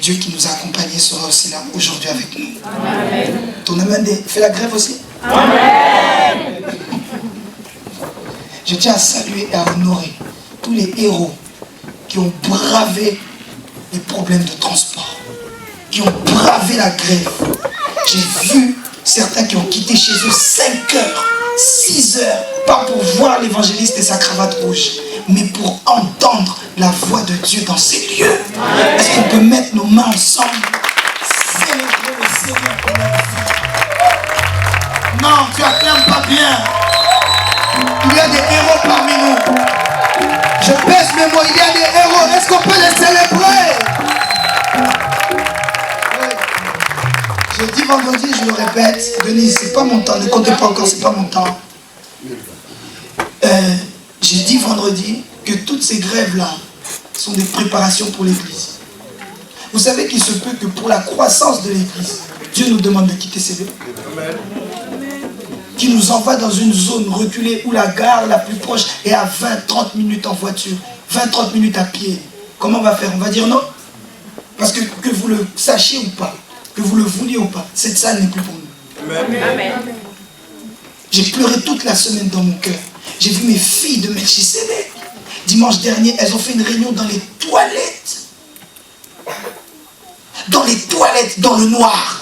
Dieu qui nous a accompagnés sera aussi là aujourd'hui avec nous. Amen. Ton amen fait la grève aussi. Amen. Je tiens à saluer et à honorer tous les héros qui ont bravé les problèmes de transport, qui ont bravé la grève. J'ai vu certains qui ont quitté chez eux 5 heures, 6 heures, pas pour voir l'évangéliste et sa cravate rouge, mais pour entendre la voix de Dieu dans ces lieux. Est-ce qu'on peut mettre nos mains ensemble, célébrer le Seigneur pour la vie? Non, tu acclames pas bien. Il y a des héros parmi nous. Je pèse mes mots, il y a des héros. Est-ce qu'on peut les célébrer? Oui. J'ai dit vendredi, je le répète, Denise, c'est pas mon temps, ne comptez pas encore, c'est pas mon temps. J'ai dit vendredi que toutes ces grèves-là sont des préparations pour l'Église. Vous savez qu'il se peut que pour la croissance de l'Église, Dieu nous demande de quitter ces lieux. Qui nous envoie dans une zone reculée où la gare la plus proche est à 20-30 minutes en voiture, 20-30 minutes à pied. Comment on va faire? On va dire non? Parce que vous le sachiez ou pas, que vous le vouliez ou pas, cette salle n'est plus pour nous. Amen. J'ai pleuré toute la semaine dans mon cœur. J'ai vu mes filles de Melchisedec. Dimanche dernier, elles ont fait une réunion dans les toilettes. Dans les toilettes, dans le noir.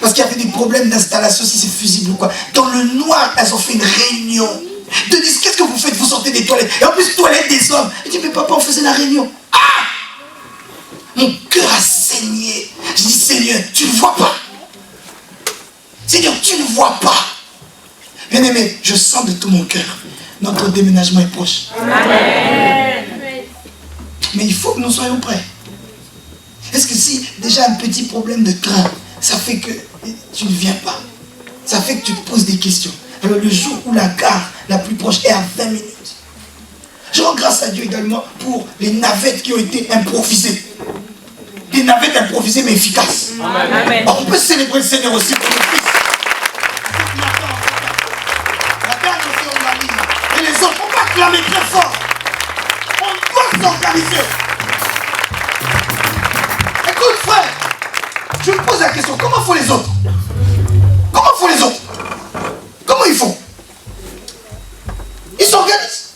Parce qu'il y avait des problèmes d'installation, si c'est fusible ou quoi. Dans le noir, elles ont fait une réunion. Denise, qu'est-ce que vous faites? Vous sortez des toilettes. Et en plus, toilettes des hommes. Elle dit, mais papa, on faisait la réunion. Ah! Mon cœur a saigné. Je dis, Seigneur, tu ne vois pas. Seigneur, tu ne vois pas. Bien-aimé, je sens de tout mon cœur. Notre déménagement est proche. Amen. Mais il faut que nous soyons prêts. Est-ce que si déjà un petit problème de train, ça fait que tu ne viens pas, ça fait que tu te poses des questions. Alors le jour où la gare la plus proche est à 20 minutes, je rends grâce à Dieu également pour les navettes qui ont été improvisées. Des navettes improvisées mais efficaces. Amen. On peut célébrer le Seigneur aussi pour le Christ. La gare était en la ligne. Et les autres, on va clamer très fort. On doit s'organiser. Écoute frère, je me pose la question, comment font les autres? Comment font les autres? Comment ils font? Ils s'organisent.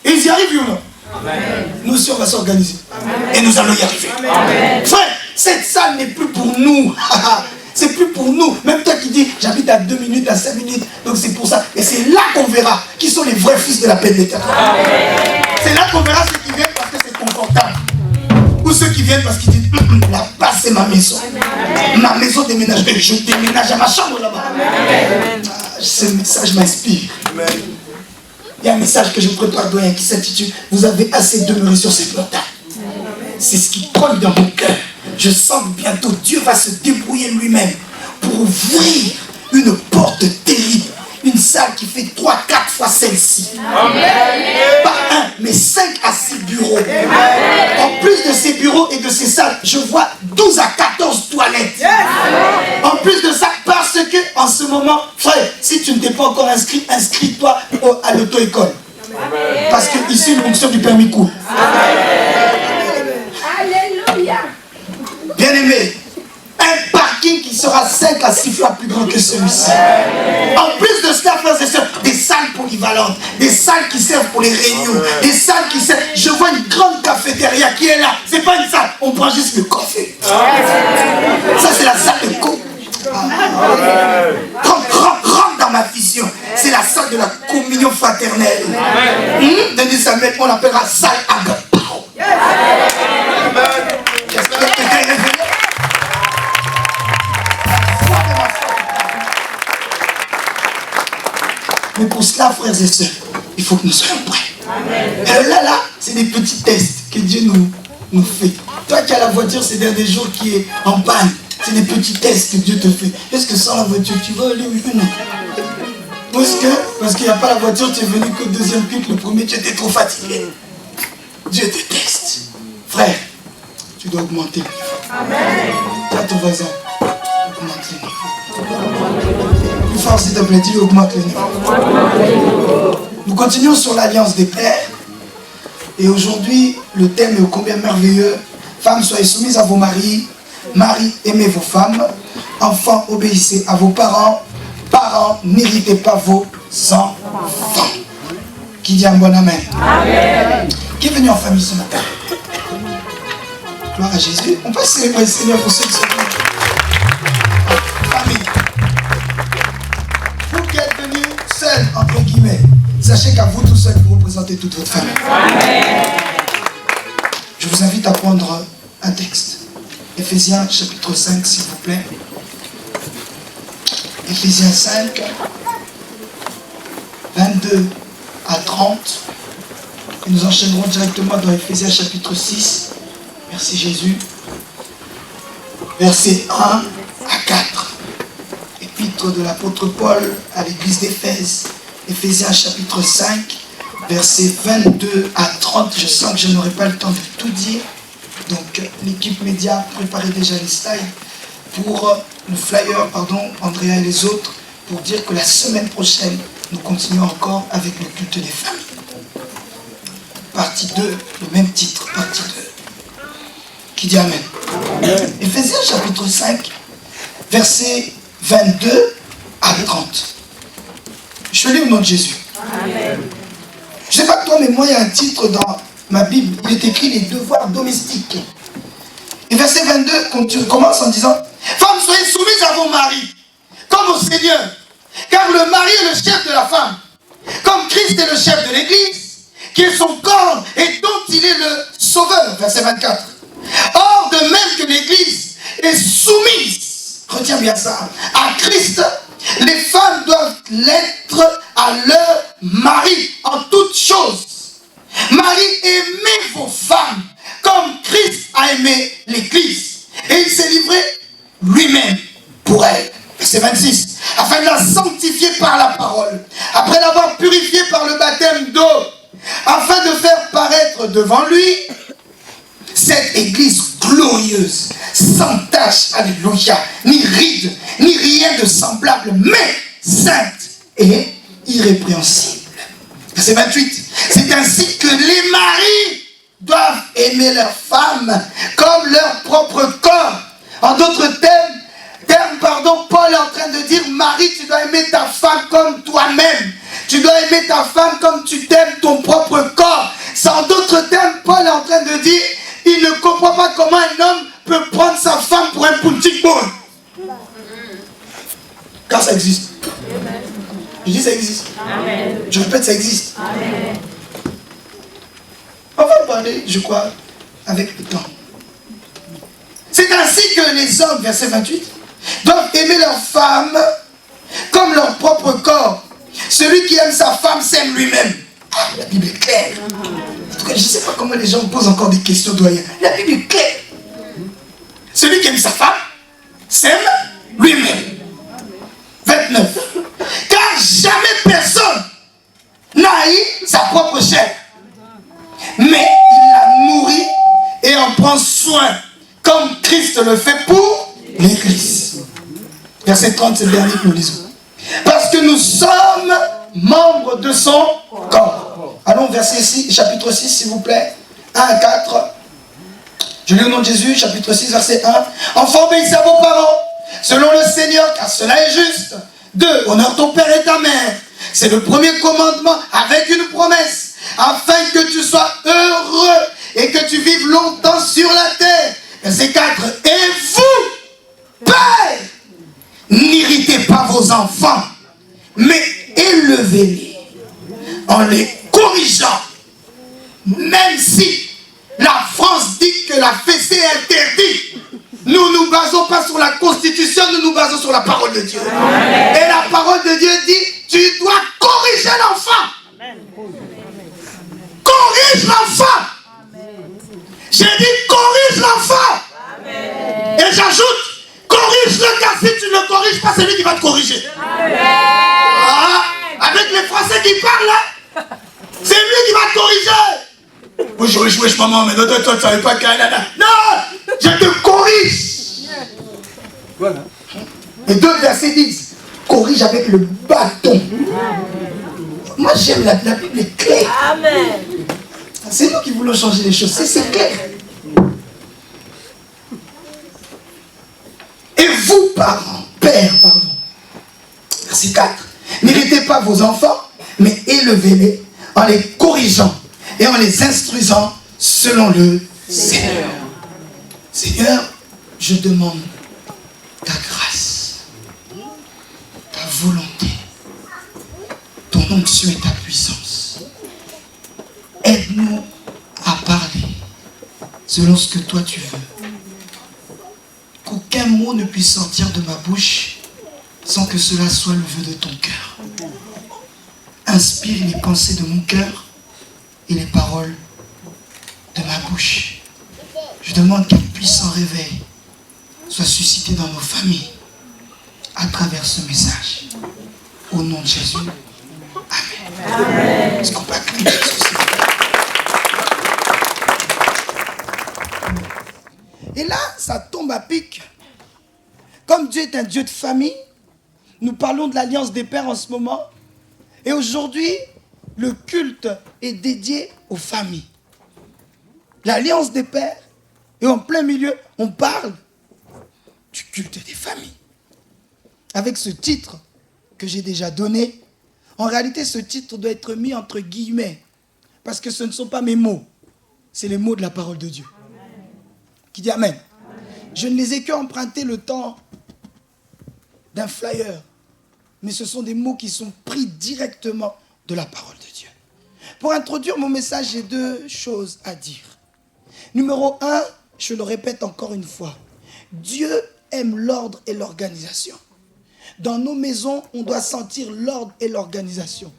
Et ils y arrivent ou non? Amen. Nous aussi on va s'organiser. Et nous allons y arriver. Amen. Frère, cette salle n'est plus pour nous. C'est plus pour nous. Même toi qui dis, j'habite à 2 minutes, à 5 minutes. Donc c'est pour ça. Et c'est là qu'on verra qui sont les vrais fils de la paix de l'Éternel. C'est là qu'on verra ceux qui viennent parce que c'est confortable. Ou ceux qui viennent parce qu'ils disent, là-bas c'est ma maison. Amen. Ma maison déménage. Je déménage à ma chambre là-bas. Ce message m'inspire. Il y a un message que je prépare doyen qui s'intitule « Vous avez assez demeuré sur cette montagne ». C'est ce qui colle dans mon cœur. Je sens que bientôt Dieu va se débrouiller lui-même pour ouvrir une porte terrible. Une salle qui fait 3-4 fois celle-ci. Pas 1, mais 5 à 6 bureaux. Amen. En plus de ces bureaux et de ces salles, je vois 12 à 14 toilettes. Yes. En plus de ça, parce que en ce moment, frère, si tu ne t'es pas encore inscrit, inscris-toi à l'auto-école. Parce que ici, une fonction du permis court. Alléluia. Bien-aimé, un parking qui sera 5 à 6 fois plus grand que celui-ci. En plus de cela, frères et sœurs, des salles polyvalentes, des salles qui servent pour les réunions, des salles qui servent. Je vois une grande cafétéria qui est là. C'est pas une salle, on prend juste le café. Ça, c'est la salle de co. Rentre dans ma vision. C'est la salle de la communion fraternelle. Denis Samuel, on l'appellera salle agapao. Mais pour cela, frères et sœurs, il faut que nous soyons prêts. Et là, c'est des petits tests que Dieu nous fait. Toi qui as la voiture ces derniers jours qui est en panne, c'est des petits tests que Dieu te fait. Est-ce que sans la voiture, tu vas aller ou non? Parce qu'il n'y a pas la voiture, tu es venu qu'au deuxième culte, le premier, tu étais trop fatigué. Dieu te teste. Frère, tu dois augmenter. Amen. Dis à ton voisin, augmente le niveau. Plus fort s'il te plaît, dis-lui augmente le niveau. Nous continuons sur l'alliance des pères. Et aujourd'hui, le thème est ô combien merveilleux. Femmes, soyez soumises à vos maris. Maris, aimez vos femmes. Enfants, obéissez à vos parents. Parents, n'irritez pas vos enfants. Qui dit un bon amen? Amen. Qui est venu en famille ce matin? Gloire à Jésus. On peut célébrer le Seigneur pour ceux qui sont venus. Famille. Vous qui êtes venus seuls, entre guillemets, sachez qu'à vous tout seuls, vous représentez toute votre famille. Amen. Je vous invite à prendre un texte. Éphésiens chapitre 5, s'il vous plaît. Éphésiens 5, 22 à 30. Et nous enchaînerons directement dans Éphésiens chapitre 6. Merci Jésus. Versets 1 à 4. Épître de l'apôtre Paul à l'église d'Éphèse. Éphésiens chapitre 5, versets 22 à 30. Je sens que je n'aurai pas le temps de tout dire. Donc l'équipe média préparez déjà les slides pour le flyer, Andrea et les autres, pour dire que la semaine prochaine, nous continuons encore avec le culte des femmes. Partie 2, le même titre, partie 2. Qui dit Amen. Éphésiens chapitre 5, versets 22 à 30. Je lis au nom de Jésus. Amen. Je ne sais pas toi, mais moi, il y a un titre dans ma Bible. Il est écrit les devoirs domestiques. Et verset 22 commence en disant: Femmes, soyez soumises à vos maris, comme au Seigneur. Car le mari est le chef de la femme, comme Christ est le chef de l'Église, qui est son corps et dont il est le sauveur. Verset 24. Or, de même que l'Église est soumise, retiens bien ça, à Christ, les femmes doivent l'être à leur mari en toutes choses. Marie, aimez vos femmes comme Christ a aimé l'Église. Et il s'est livré lui-même pour elle. Verset 26. Afin de la sanctifier par la parole, après l'avoir purifiée par le baptême d'eau, afin de faire paraître devant lui cette Église glorieuse, sans tache, alléluia, ni ride, ni rien de semblable, mais sainte et irrépréhensible. Verset 28. C'est ainsi que les maris doivent aimer leurs femmes comme leur propre corps. En d'autres termes, Paul est en train de dire: Marie, tu dois aimer ta femme comme toi-même. Tu dois aimer ta femme comme tu t'aimes ton propre corps. C'est en d'autres termes, Paul est en train de dire: il ne comprend pas comment un homme peut prendre sa femme pour un punching ball. Car ça existe. Je dis ça existe. Amen. Je répète, ça existe. Amen. On va en parler, je crois, avec le temps. C'est ainsi que les hommes, verset 28, doivent aimer leur femme comme leur propre corps. Celui qui aime sa femme s'aime lui-même. Ah, la Bible est claire. En tout cas, je ne sais pas comment les gens posent encore des questions doyennes. La Bible est claire. Celui qui aime sa femme s'aime lui-même. 29. Car jamais personne n'a haï sa propre chair, mais il la nourrit et en prend soin, comme Christ le fait pour l'Église. Verset 30, c'est le dernier que nous lisons. Parce que nous sommes membres de son corps. Allons, verset 6, chapitre 6, s'il vous plaît. 1 à 4. Je lis au nom de Jésus, chapitre 6, verset 1. Enfants, obéissez à vos parents, selon le Seigneur, car cela est juste. 2. Honore ton père et ta mère. C'est le premier commandement avec une promesse, afin que tu sois heureux et que tu vives longtemps sur la terre. Verset 4. Et vous, pères, n'irritez pas vos enfants, mais élevez-les en les corrigeant. Même si la France dit que la fessée est interdite, nous ne nous basons pas sur la Constitution, nous nous basons sur la parole de Dieu. Amen. Et la parole de Dieu dit: tu dois corriger l'enfant. Corrige l'enfant. J'ai dit corrige l'enfant. Et j'ajoute, corrige-le, car si tu ne le corriges pas, c'est lui qui va te corriger. Ah, avec les Français qui parlent là, c'est lui qui va te corriger. Oui, maman, mais toi, tu ne savais pas qu'il y a un... Non, je te corrige. Voilà. Et 2 versets disent: corrige avec le bâton. Moi, j'aime la Bible est claire. Amen. C'est nous qui voulons changer les choses. C'est clair. Et vous, parents, pères, pardon. Verset 4. N'héritez pas vos enfants, mais élevez-les en les corrigeant et en les instruisant selon le Seigneur. Seigneur, je demande ta grâce, ta volonté, ton onction et ta puissance. Aide-nous à parler selon ce que toi tu veux. Qu'aucun mot ne puisse sortir de ma bouche sans que cela soit le vœu de ton cœur. Inspire les pensées de mon cœur et les paroles de ma bouche. Je demande qu'un puissant réveil soit suscité dans nos familles à travers ce message. Au nom de Jésus. Amen. Amen. Est-ce qu'on peut acclamer Jésus? Et là, ça tombe à pic. Comme Dieu est un Dieu de famille, nous parlons de l'alliance des pères en ce moment. Et aujourd'hui, le culte est dédié aux familles. L'alliance des pères. Et en plein milieu, on parle du culte des familles. Avec ce titre que j'ai déjà donné, en réalité, ce titre doit être mis entre guillemets. Parce que ce ne sont pas mes mots. C'est les mots de la parole de Dieu. Amen. Qui dit Amen. Amen. Je ne les ai qu'empruntés le temps d'un flyer. Mais ce sont des mots qui sont pris directement de la parole de Dieu. Pour introduire mon message, j'ai deux choses à dire. Numéro 1, je le répète encore une fois. Dieu aime l'ordre et l'organisation. Dans nos maisons, on doit sentir l'ordre et l'organisation.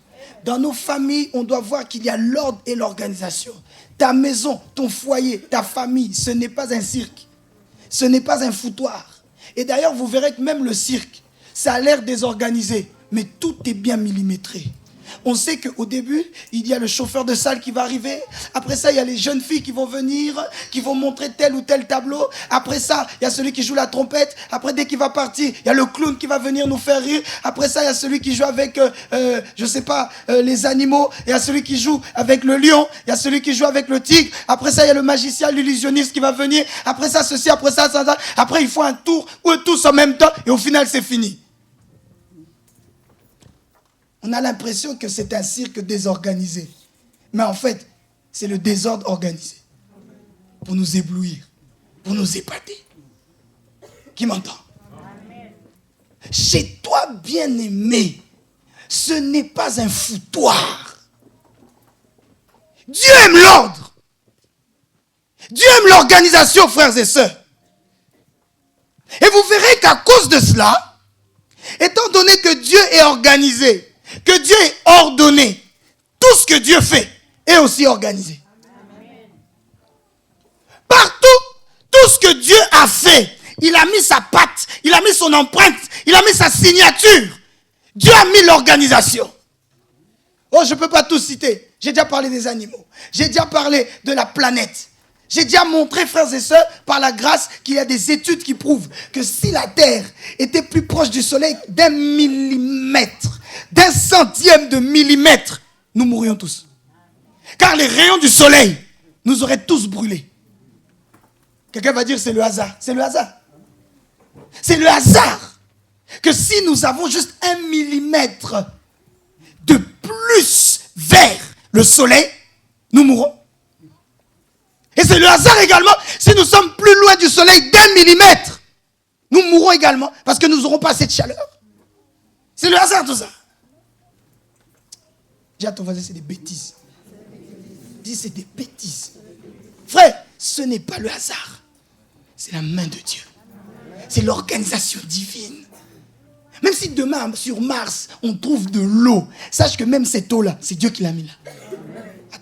Dans nos familles, on doit voir qu'il y a l'ordre et l'organisation. Ta maison, ton foyer, ta famille, ce n'est pas un cirque. Ce n'est pas un foutoir. Et d'ailleurs, vous verrez que même le cirque, ça a l'air désorganisé, mais tout est bien millimétré. On sait qu'au début, il y a le chauffeur de salle qui va arriver. Après ça, il y a les jeunes filles qui vont venir, qui vont montrer tel ou tel tableau. Après ça, il y a celui qui joue la trompette. Après, dès qu'il va partir, il y a le clown qui va venir nous faire rire. Après ça, il y a celui qui joue avec, les animaux. Il y a celui qui joue avec le lion. Il y a celui qui joue avec le tigre. Après ça, il y a le magicien, l'illusionniste qui va venir. Après ça, ceci, après ça, ça. Après, il faut un tour ou tous en même temps. Et au final, c'est fini. On a l'impression que c'est un cirque désorganisé. Mais en fait, c'est le désordre organisé. Pour nous éblouir, pour nous épater. Qui m'entend? Chez toi, bien-aimé, ce n'est pas un foutoir. Dieu aime l'ordre. Dieu aime l'organisation, frères et sœurs. Et vous verrez qu'à cause de cela, étant donné que Dieu est organisé, que Dieu est ordonné, tout ce que Dieu fait est aussi organisé. Amen. Partout, tout ce que Dieu a fait, il a mis sa patte, il a mis son empreinte, il a mis sa signature. Dieu a mis l'organisation. Oh, je ne peux pas tout citer. J'ai déjà parlé des animaux. J'ai déjà parlé de la planète. J'ai déjà montré, frères et sœurs, par la grâce, qu'il y a des études qui prouvent que si la Terre était plus proche du Soleil d'1 millimètre, d'1 centième de millimètre, nous mourrions tous. Car les rayons du Soleil nous auraient tous brûlés. Quelqu'un va dire c'est le hasard. C'est le hasard. C'est le hasard que si nous avons juste 1 millimètre de plus vers le Soleil, nous mourrons. Et c'est le hasard également, si nous sommes plus loin du soleil d'1 millimètre, nous mourrons également parce que nous n'aurons pas assez de chaleur. C'est le hasard tout ça. Dis à ton voisin, c'est des bêtises. Dis, c'est des bêtises. Frère, ce n'est pas le hasard. C'est la main de Dieu. C'est l'organisation divine. Même si demain, sur Mars, on trouve de l'eau, sache que même cette eau-là, c'est Dieu qui l'a mis là.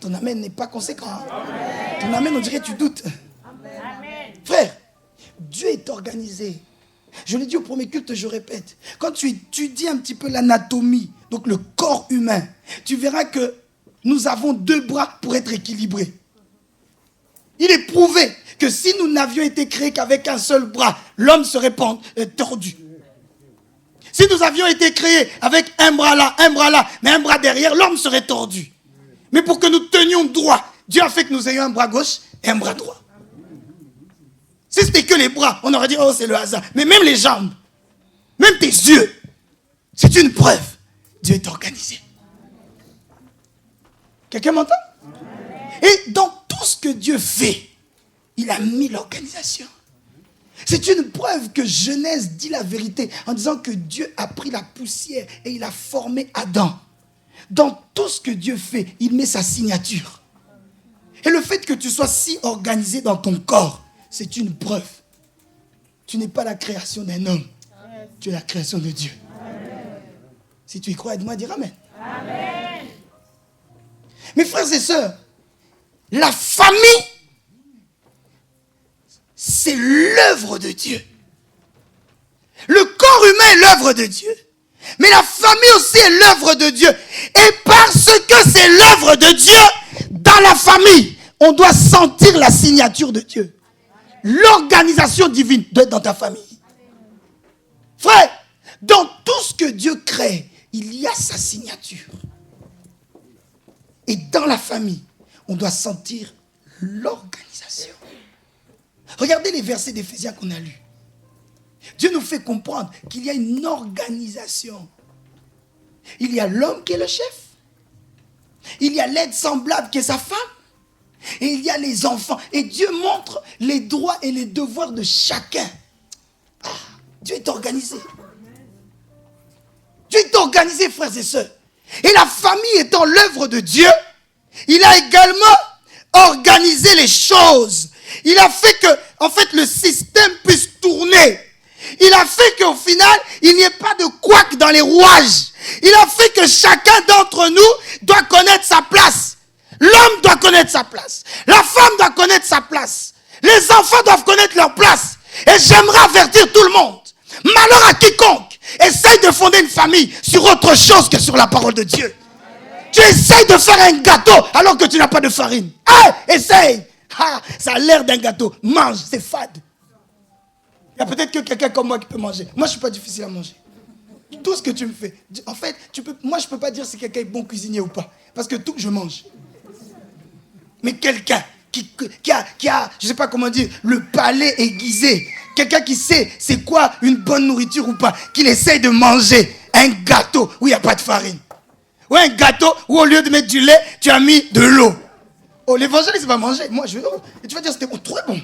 Ton amen n'est pas conséquent. Amen. Ton amen, on dirait que tu doutes. Amen. Frère, Dieu est organisé. Je l'ai dit au premier culte, je répète. Quand tu étudies un petit peu l'anatomie, donc le corps humain, tu verras que nous avons 2 bras pour être équilibrés. Il est prouvé que si nous n'avions été créés qu'avec un seul bras, l'homme serait tordu. Si nous avions été créés avec un bras là, mais un bras derrière, l'homme serait tordu. Mais pour que nous tenions droit, Dieu a fait que nous ayons un bras gauche et un bras droit. Si c'était que les bras, on aurait dit, oh, c'est le hasard. Mais même les jambes, même tes yeux, c'est une preuve. Dieu est organisé. Quelqu'un m'entend? Et dans tout ce que Dieu fait, il a mis l'organisation. C'est une preuve que Genèse dit la vérité en disant que Dieu a pris la poussière et il a formé Adam. Dans tout ce que Dieu fait, il met sa signature. Et le fait que tu sois si organisé dans ton corps, c'est une preuve. Tu n'es pas la création d'un homme. Tu es la création de Dieu. Amen. Si tu y crois, aide-moi à dire Amen. Amen. Mes frères et sœurs, la famille, c'est l'œuvre de Dieu. Le corps humain est l'œuvre de Dieu. Mais la famille aussi est l'œuvre de Dieu. Et parce que c'est l'œuvre de Dieu, dans la famille, on doit sentir la signature de Dieu. L'organisation divine doit être dans ta famille. Frère, dans tout ce que Dieu crée, il y a sa signature. Et dans la famille, on doit sentir l'organisation. Regardez les versets d'Éphésiens qu'on a lus. Dieu nous fait comprendre qu'il y a une organisation. Il y a l'homme qui est le chef. Il y a l'aide semblable qui est sa femme. Et il y a les enfants. Et Dieu montre les droits et les devoirs de chacun. Ah, Dieu est organisé. Dieu est organisé, frères et sœurs. Et la famille étant l'œuvre de Dieu, il a également organisé les choses. Il a fait que, en fait, le système puisse tourner. Il a fait qu'au final, il n'y ait pas de couac dans les rouages. Il a fait que chacun d'entre nous doit connaître sa place. L'homme doit connaître sa place. La femme doit connaître sa place. Les enfants doivent connaître leur place. Et j'aimerais avertir tout le monde. Malheur à quiconque essaye de fonder une famille sur autre chose que sur la parole de Dieu. Tu essayes de faire un gâteau alors que tu n'as pas de farine. Essaye. Ça a l'air d'un gâteau. Mange, c'est fade. Il y a peut-être que quelqu'un comme moi qui peut manger. Moi, je ne suis pas difficile à manger. Tout ce que tu me fais. En fait, moi, je ne peux pas dire si quelqu'un est bon cuisinier ou pas. Parce que tout, je mange. Mais quelqu'un qui a, je ne sais pas comment dire, le palais aiguisé. Quelqu'un qui sait c'est quoi une bonne nourriture ou pas. Qu'il essaye de manger un gâteau où il n'y a pas de farine. Ou un gâteau où au lieu de mettre du lait, tu as mis de l'eau. Oh, l'évangéliste va manger. Moi, et tu vas dire c'était trop bon.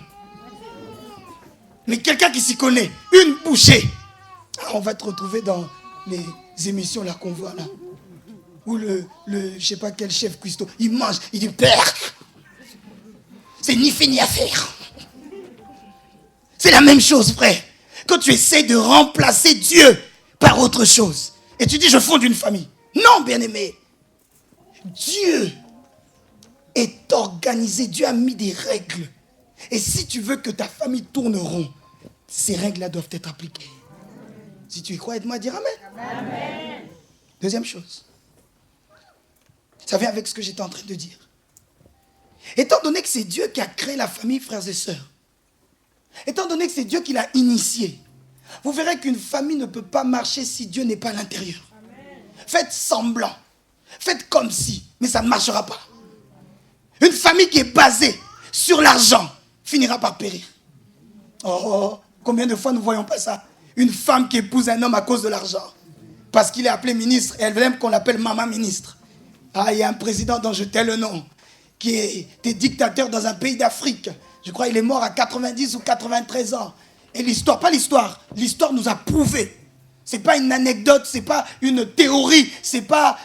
Mais quelqu'un qui s'y connaît, une bouchée. On va te retrouver dans les émissions là qu'on voit là. Où le je sais pas quel chef cuistot, il mange, il dit père. C'est ni fait ni à faire. C'est la même chose, frère. Quand tu essaies de remplacer Dieu par autre chose. Et tu dis je fonde une famille. Non, bien-aimé. Dieu est organisé. Dieu a mis des règles. Et si tu veux que ta famille tourne rond, ces règles-là doivent être appliquées. Si tu y crois, aide-moi à dire Amen. Amen. Deuxième chose. Ça vient avec ce que j'étais en train de dire. Étant donné que c'est Dieu qui a créé la famille, frères et sœurs, étant donné que c'est Dieu qui l'a initié, vous verrez qu'une famille ne peut pas marcher si Dieu n'est pas à l'intérieur. Amen. Faites semblant. Faites comme si, mais ça ne marchera pas. Une famille qui est basée sur l'argent finira par périr. Oh, combien de fois nous ne voyons pas ça? Une femme qui épouse un homme à cause de l'argent. Parce qu'il est appelé ministre, et elle aime qu'on l'appelle maman ministre. Il y a un président dont je tais le nom, qui était dictateur dans un pays d'Afrique. Je crois qu'il est mort à 90 ou 93 ans. Et l'histoire, pas l'histoire, l'histoire nous a prouvé. Ce n'est pas une anecdote, ce n'est pas une théorie, ce n'est pas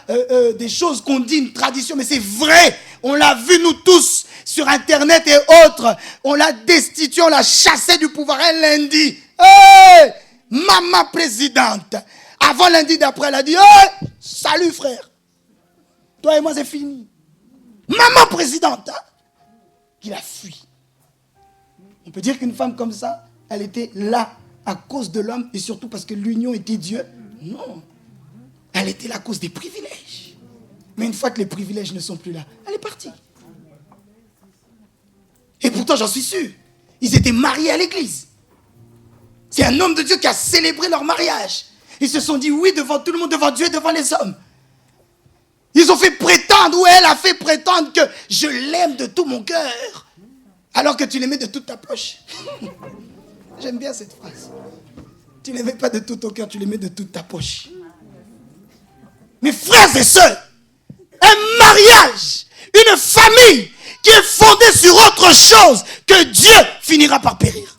des choses qu'on dit, une tradition, mais c'est vrai. On l'a vu nous tous sur Internet et autres. On l'a destitué, on l'a chassé du pouvoir un lundi. Hey, maman présidente. Avant lundi d'après, elle a dit hey, salut frère. Toi et moi, c'est fini. Maman présidente. Il a fui. On peut dire qu'une femme comme ça, elle était là à cause de l'homme et surtout parce que l'union était Dieu. Non. Elle était là à cause des privilèges. Mais une fois que les privilèges ne sont plus là, elle est partie. Et pourtant, j'en suis sûr, ils étaient mariés à l'église. C'est un homme de Dieu qui a célébré leur mariage. Ils se sont dit oui devant tout le monde, devant Dieu et devant les hommes. Ils ont fait prétendre, ou elle a fait prétendre que je l'aime de tout mon cœur. Alors que tu les mets de toute ta poche. J'aime bien cette phrase. Tu ne les mets pas de tout ton cœur, tu les mets de toute ta poche. Mes frères et sœurs, un mariage, une famille qui est fondée sur autre chose que Dieu finira par périr.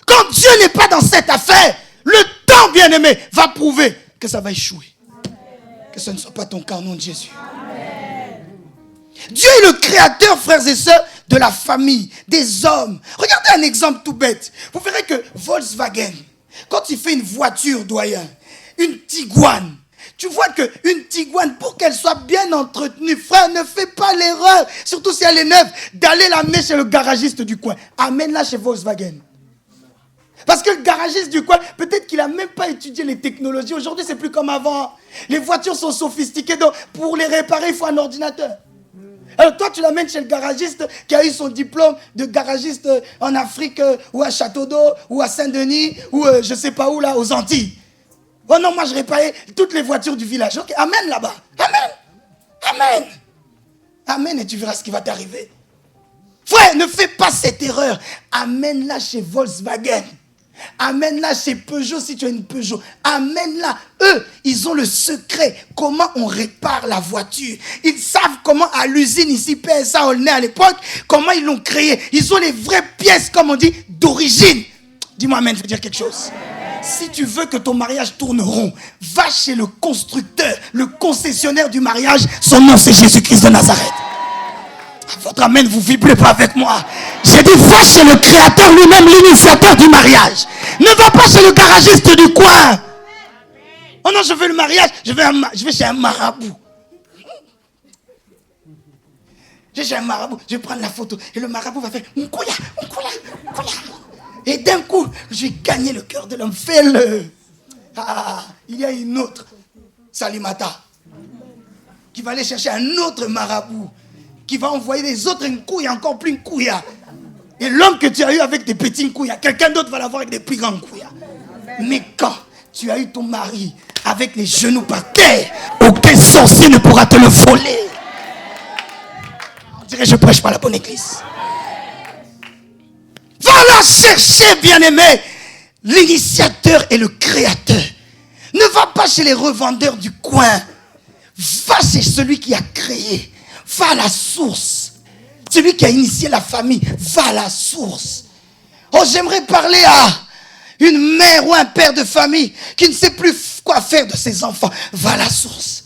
Quand Dieu n'est pas dans cette affaire, le temps, bien-aimé, va prouver que ça va échouer. Que ce ne soit pas ton cas au nom de Jésus. Dieu est le créateur, frères et sœurs, de la famille, des hommes. Regardez un exemple tout bête. Vous verrez que Volkswagen, quand il fait une voiture, doyen, une Tiguan, tu vois qu'une Tiguan, pour qu'elle soit bien entretenue, frère, ne fais pas l'erreur, surtout si elle est neuve, d'aller l'amener chez le garagiste du coin. Amène-la chez Volkswagen. Parce que le garagiste du coin, peut-être qu'il n'a même pas étudié les technologies. Aujourd'hui, c'est plus comme avant. Les voitures sont sophistiquées, donc pour les réparer, il faut un ordinateur. Alors toi, tu l'amènes chez le garagiste qui a eu son diplôme de garagiste en Afrique, ou à Château d'Eau, ou à Saint-Denis, ou je ne sais pas où, là, aux Antilles. Oh non, moi, je réparais toutes les voitures du village. Ok, amène là-bas. Amen. Amen. Amen, et tu verras ce qui va t'arriver. Frère, ne fais pas cette erreur. Amène-la chez Volkswagen. Amène-la chez Peugeot si tu as une Peugeot. Amène-la. Eux, ils ont le secret. Comment on répare la voiture. Ils savent comment à l'usine ici, PSA Aulnay à l'époque, comment ils l'ont créé. Ils ont les vraies pièces, comme on dit, d'origine. Dis-moi amen, je veux dire quelque chose. Si tu veux que ton mariage tourne rond, va chez le constructeur, le concessionnaire du mariage. Son nom, c'est Jésus-Christ de Nazareth. Votre amen, vous ne vibrez pas avec moi. J'ai dit, va chez le créateur lui-même, l'initiateur du mariage. Ne va pas chez le garagiste du coin. Oh non, je veux le mariage, je vais chez un marabout. Je vais chez un marabout, je vais prendre la photo. Et le marabout va faire, Nkouya. Et d'un coup, je vais gagner le cœur de l'homme. Fais-le. Ah, il y a une autre, Salimata, qui va aller chercher un autre marabout, qui va envoyer des autres Nkouya, encore plus Nkouya. Et l'homme que tu as eu avec des petits Nkouya, quelqu'un d'autre va l'avoir avec des plus grands Nkouya. Mais quand tu as eu ton mari avec les genoux par terre, aucun sorcier ne pourra te le voler. On dirait que je prêche pas la bonne église. Va la chercher, bien-aimé, l'initiateur et le créateur. Ne va pas chez les revendeurs du coin. Va chez celui qui a créé. Va à la source. Celui qui a initié la famille. Va à la source. Oh, j'aimerais parler à une mère ou un père de famille qui ne sait plus quoi faire de ses enfants. Va à la source.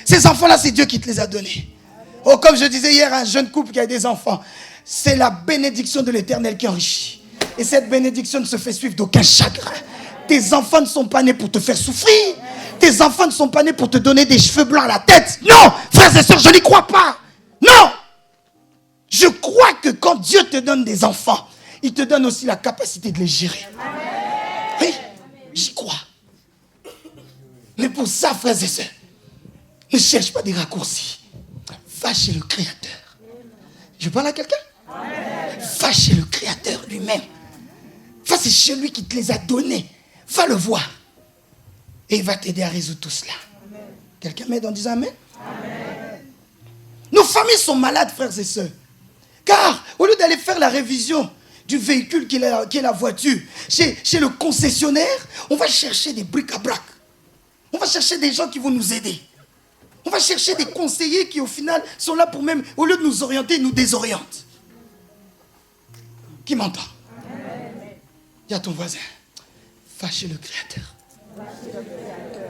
Ces enfants-là, c'est Dieu qui te les a donnés. Oh, comme je disais hier, un jeune couple qui a des enfants. C'est la bénédiction de l'Éternel qui enrichit. Et cette bénédiction ne se fait suivre d'aucun chagrin. Tes enfants ne sont pas nés pour te faire souffrir. Tes enfants ne sont pas nés pour te donner des cheveux blancs à la tête. Non, frères et sœurs, je n'y crois pas. Non. Je crois que quand Dieu te donne des enfants, il te donne aussi la capacité de les gérer. Oui, j'y crois. Mais pour ça, frères et sœurs, ne cherche pas des raccourcis. Va chez le Créateur. Je parle à quelqu'un? Va chez le Créateur lui-même. Va, c'est chez lui qui te les a donnés. Va le voir. Et il va t'aider à résoudre tout cela. Quelqu'un m'aide en disant amen? Amen. Nos familles sont malades, frères et sœurs. Car au lieu d'aller faire la révision du véhicule qui est la voiture, chez le concessionnaire, on va chercher des bric-à-brac. On va chercher des gens qui vont nous aider. On va chercher des conseillers qui, au final, sont là pour même, au lieu de nous orienter, ils nous désorientent. Qui m'entend? Dis à ton voisin, va chez le Créateur.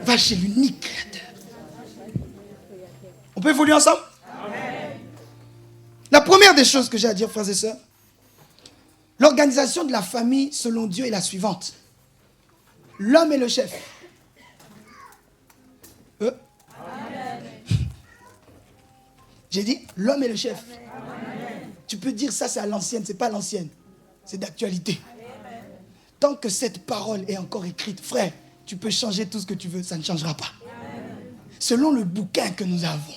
Va chez l'unique Créateur. On peut évoluer ensemble? La première des choses que j'ai à dire, frères et sœurs, l'organisation de la famille, selon Dieu, est la suivante. L'homme est le chef. J'ai dit, l'homme est le chef. Amen. Tu peux dire ça, c'est à l'ancienne, c'est pas à l'ancienne. C'est d'actualité. Amen. Tant que cette parole est encore écrite, frère, tu peux changer tout ce que tu veux, ça ne changera pas. Amen. Selon le bouquin que nous avons,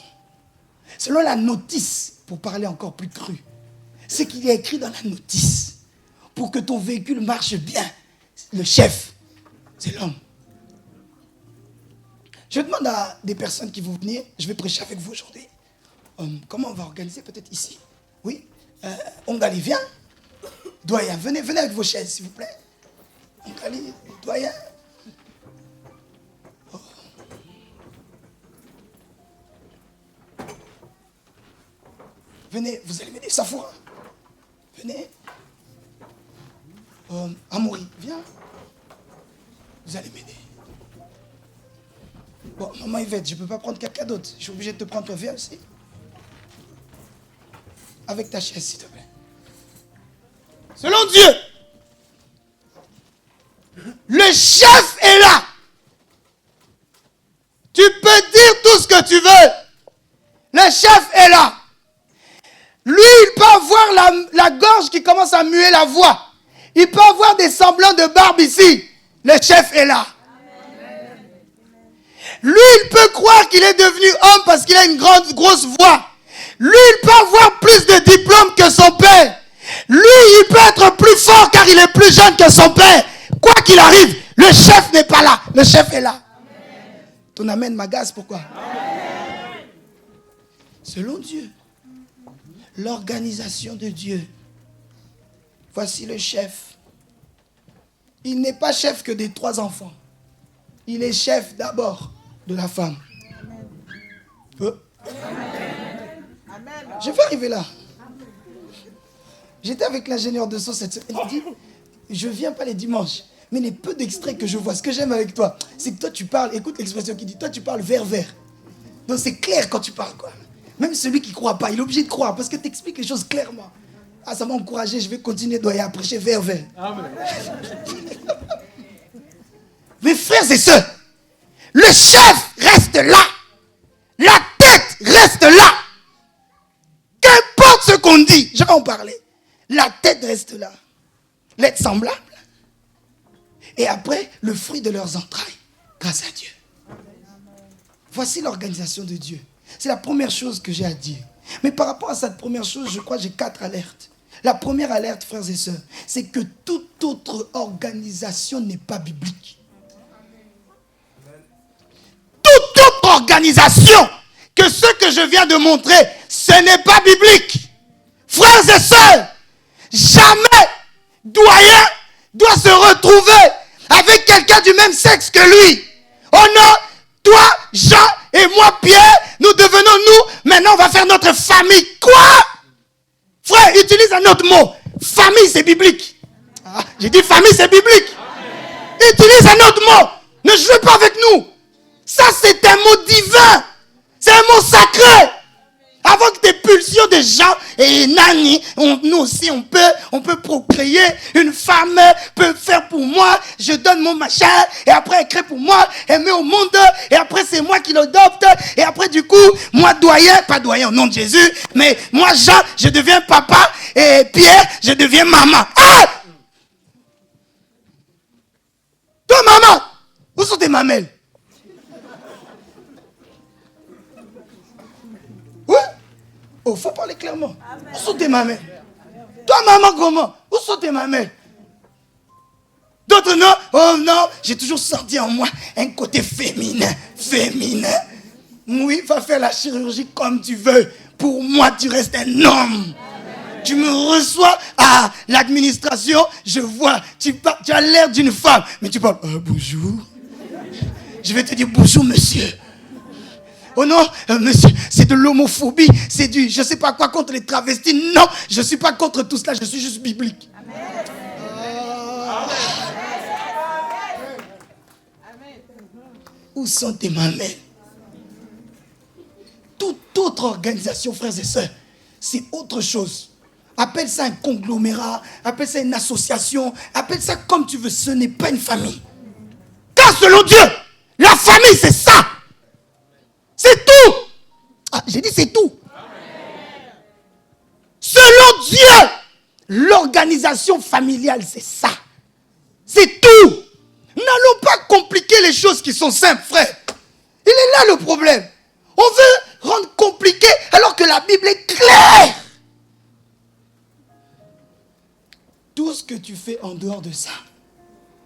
selon la notice, pour parler encore plus cru, ce qu'il y a écrit dans la notice, pour que ton véhicule marche bien, le chef, c'est l'homme. Je demande à des personnes qui vont venir, je vais prêcher avec vous aujourd'hui. Comment on va organiser? Peut-être ici. Oui, Ongali, viens. Doyen, venez avec vos chaises, s'il vous plaît. Ongali, doyen. Oh. Venez, vous allez m'aider, Safoura. Venez. Amoury, viens. Vous allez m'aider. Bon, maman Yvette, je ne peux pas prendre quelqu'un d'autre. Je suis obligé de te prendre toi, viens aussi. Avec ta chaise, s'il te plaît. Selon Dieu, le chef est là. Tu peux dire tout ce que tu veux. Le chef est là. Lui, il peut avoir la gorge qui commence à muer la voix. Il peut avoir des semblants de barbe ici. Le chef est là. Lui, il peut croire qu'il est devenu homme parce qu'il a une grosse voix. Lui, il peut avoir plus de diplômes que son père. Lui, il peut être plus fort car il est plus jeune que son père. Quoi qu'il arrive, le chef n'est pas là. Le chef est là. Amen. Ton amen m'agace, pourquoi? Amen. Selon Dieu, l'organisation de Dieu, voici le chef. Il n'est pas chef que des 3 enfants. Il est chef d'abord de la femme. Je vais arriver là. J'étais avec l'ingénieur de son cette semaine. Il dit, je ne viens pas les dimanches, mais les peu d'extraits que je vois, ce que j'aime avec toi, c'est que toi tu parles, écoute l'expression qui dit, toi tu parles vers. Donc c'est clair quand tu parles, quoi. Même celui qui ne croit pas, il est obligé de croire parce que tu expliques les choses clairement. Ah, ça m'a encouragé, je vais continuer à prêcher vers. Amen. Mes frères et sœurs, le chef reste là. La tête reste là. Qu'importe ce qu'on dit, je vais en parler. La tête reste là. L'être semblable. Et après, le fruit de leurs entrailles, grâce à Dieu. Voici l'organisation de Dieu. C'est la première chose que j'ai à dire. Mais par rapport à cette première chose, je crois que j'ai 4 alertes. La première alerte, frères et sœurs, c'est que toute autre organisation n'est pas biblique. Toute autre organisation que ce que je viens de montrer, ce n'est pas biblique. Frères et sœurs, jamais doyen doit se retrouver avec quelqu'un du même sexe que lui. Oh non, toi, Jean et moi, Pierre, nous devenons nous, maintenant on va faire notre famille. Quoi? Frère, utilise un autre mot. Famille, c'est biblique. Ah, j'ai dit famille, c'est biblique. Amen. Utilise un autre mot. Ne jouez pas avec nous. Ça, c'est un mot divin. C'est un mot sacré. Avec des pulsions de gens et nani, nous aussi on peut procréer. Une femme peut faire pour moi, je donne mon machin et après elle crée pour moi, elle met au monde et après c'est moi qui l'adopte et après du coup, moi doyen, pas doyen au nom de Jésus, mais moi Jean, je deviens papa et Pierre, je deviens maman. Ah! Toi maman, où sont tes mamelles? Oui? Oh, faut parler clairement. Amen. Où sont tes mamelles? Toi, maman, comment? Où sont tes mamelles? D'autres non. Oh non, j'ai toujours senti en moi un côté féminin. Féminin. Oui, va faire la chirurgie comme tu veux. Pour moi, tu restes un homme. Amen. Tu me reçois à l'administration, je vois, tu as l'air d'une femme. Mais tu parles, bonjour. Je vais te dire bonjour, monsieur. Oh non, monsieur, c'est de l'homophobie, c'est du je sais pas quoi contre les travestis. Non, je ne suis pas contre tout cela, je suis juste biblique. Amen. Où sont tes mamelles? Toute autre organisation, frères et sœurs, c'est autre chose. Appelle ça un conglomérat, appelle ça une association, appelle ça comme tu veux, ce n'est pas une famille. Car selon Dieu, la famille c'est ça. C'est tout. Ah, j'ai dit c'est tout. Amen. Selon Dieu, l'organisation familiale, c'est ça. C'est tout. N'allons pas compliquer les choses qui sont simples, frère. Il est là le problème. On veut rendre compliqué alors que la Bible est claire. Tout ce que tu fais en dehors de ça,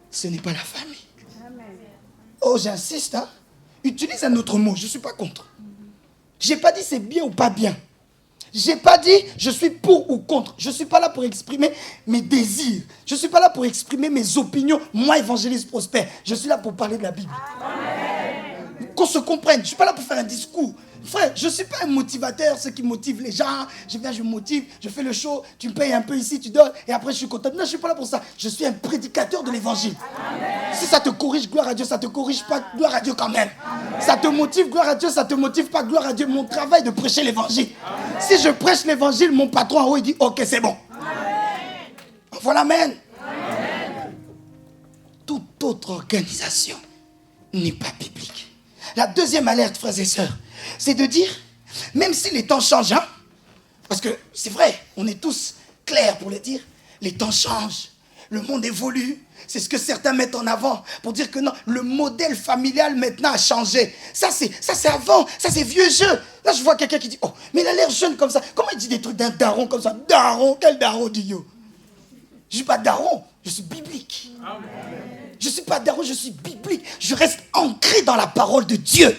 ce n'est pas la famille. Amen. Oh, j'insiste, hein. Utilise un autre mot, je ne suis pas contre. Je n'ai pas dit c'est bien ou pas bien. Je n'ai pas dit je suis pour ou contre. Je ne suis pas là pour exprimer mes désirs. Je ne suis pas là pour exprimer mes opinions. Moi, évangéliste prospère, je suis là pour parler de la Bible. Qu'on se comprenne. Je ne suis pas là pour faire un discours. Frère, je ne suis pas un motivateur, ceux qui motivent les gens. Je viens, je motive, je fais le show, tu me payes un peu ici, tu donnes, et après je suis content. Non, je ne suis pas là pour ça. Je suis un prédicateur de l'évangile. Si ça te corrige, gloire à Dieu. Ça ne te corrige pas, gloire à Dieu quand même. Ça te motive, gloire à Dieu. Ça ne te motive pas, gloire à Dieu. Mon travail est de prêcher l'évangile. Si je prêche l'évangile, mon patron en haut, il dit, ok, c'est bon. Voilà, amen. Toute autre organisation n'est pas biblique. La deuxième alerte, frères et sœurs, c'est de dire, même si les temps changent, hein, parce que c'est vrai, on est tous clairs pour le dire, les temps changent, le monde évolue, c'est ce que certains mettent en avant pour dire que non, le modèle familial maintenant a changé. Ça c'est avant, ça c'est vieux jeu. Là je vois quelqu'un qui dit, oh, mais il a l'air jeune comme ça. Comment il dit des trucs d'un daron comme ça? Daron, quel daron, dit yo? Je ne suis pas daron, je suis biblique. Je ne suis pas daron, je suis biblique. Je reste ancré dans la parole de Dieu.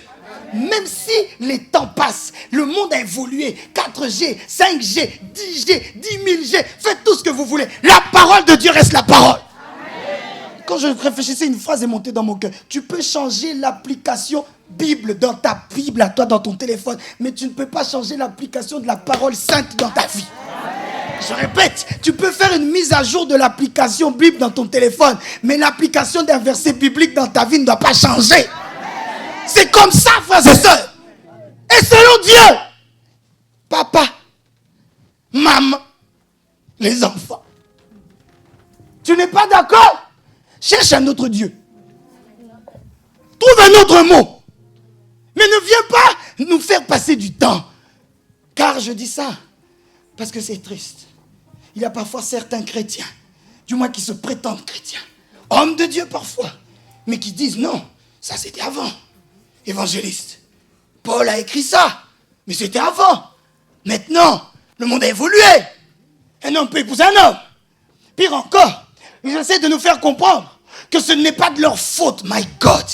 Même si les temps passent, le monde a évolué, 4G, 5G, 10G, 10 000 G, faites tout ce que vous voulez. La parole de Dieu reste la parole. Quand je réfléchissais, une phrase est montée dans mon cœur. Tu peux changer l'application Bible dans ta Bible, à toi, dans ton téléphone, mais tu ne peux pas changer l'application de la parole sainte dans ta vie. Je répète, tu peux faire une mise à jour de l'application Bible dans ton téléphone, mais l'application d'un verset biblique dans ta vie ne doit pas changer. C'est comme ça, frères et sœurs. Et selon Dieu, papa, maman, les enfants. Tu n'es pas d'accord? Cherche un autre Dieu. Trouve un autre mot. Mais ne viens pas nous faire passer du temps. Car je dis ça parce que c'est triste. Il y a parfois certains chrétiens, du moins qui se prétendent chrétiens, hommes de Dieu parfois, mais qui disent non, ça c'était avant. Évangéliste, Paul a écrit ça, mais c'était avant. Maintenant, le monde a évolué. Un homme peut épouser un homme. Pire encore, ils essaient de nous faire comprendre que ce n'est pas de leur faute, my God.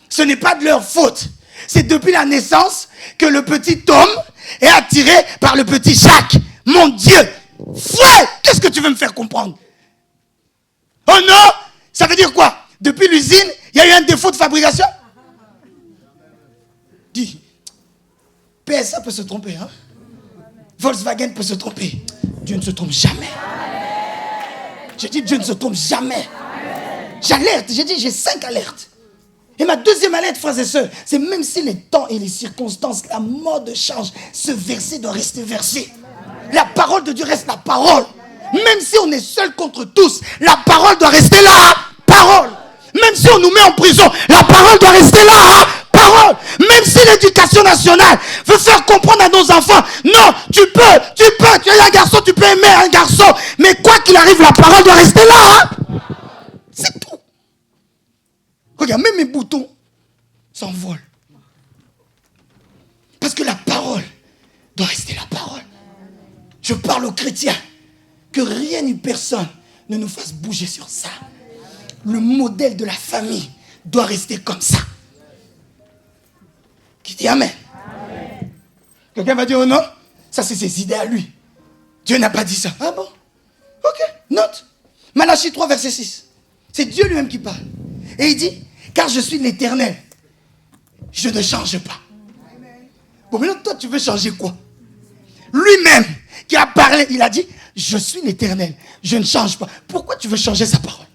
Ce n'est pas de leur faute. C'est depuis la naissance que le petit Tom est attiré par le petit Jacques. Mon Dieu, frère, qu'est-ce que tu veux me faire comprendre? Oh non, ça veut dire quoi? Depuis l'usine, il y a eu un défaut de fabrication? Dis, PSA peut se tromper, hein? Volkswagen peut se tromper. Dieu ne se trompe jamais. J'ai dit, Dieu ne se trompe jamais. J'alerte, j'ai dit, j'ai 5 alertes. Et ma deuxième alerte, frères et sœurs, c'est même si les temps et les circonstances, la mode change, ce verset doit rester versé. La parole de Dieu reste la parole. Même si on est seul contre tous, la parole doit rester là, parole. Même si on nous met en prison, la parole doit rester là, parole. Même si l'éducation nationale veut faire comprendre à nos enfants, non, tu es un garçon, tu peux aimer un garçon, mais quoi qu'il arrive, la parole doit rester là. C'est tout. Regarde, même mes boutons s'envolent. Parce que la parole doit rester la parole. Je parle aux chrétiens, que rien ni personne ne nous fasse bouger sur ça. Le modèle de la famille doit rester comme ça. Qui dit amen? Amen. Quelqu'un va dire oh non? Ça c'est ses idées à lui. Dieu n'a pas dit ça. Ah bon? Ok, note. Malachie 3 verset 6. C'est Dieu lui-même qui parle. Et il dit, car je suis l'Éternel, je ne change pas. Bon, maintenant toi tu veux changer quoi? Lui-même qui a parlé, il a dit, je suis l'Éternel, je ne change pas. Pourquoi tu veux changer sa parole?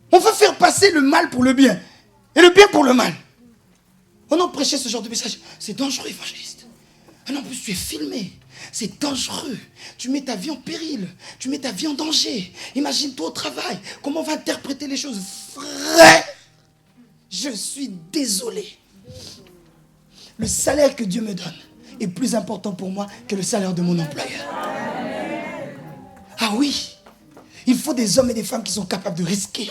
On veut faire passer le mal pour le bien et le bien pour le mal. On a prêché ce genre de message. C'est dangereux, évangéliste. Ah non, en plus, tu es filmé. C'est dangereux. Tu mets ta vie en péril. Tu mets ta vie en danger. Imagine-toi au travail. Comment on va interpréter les choses? Frère, je suis désolé. Le salaire que Dieu me donne est plus important pour moi que le salaire de mon employeur. Ah oui, il faut des hommes et des femmes qui sont capables de risquer.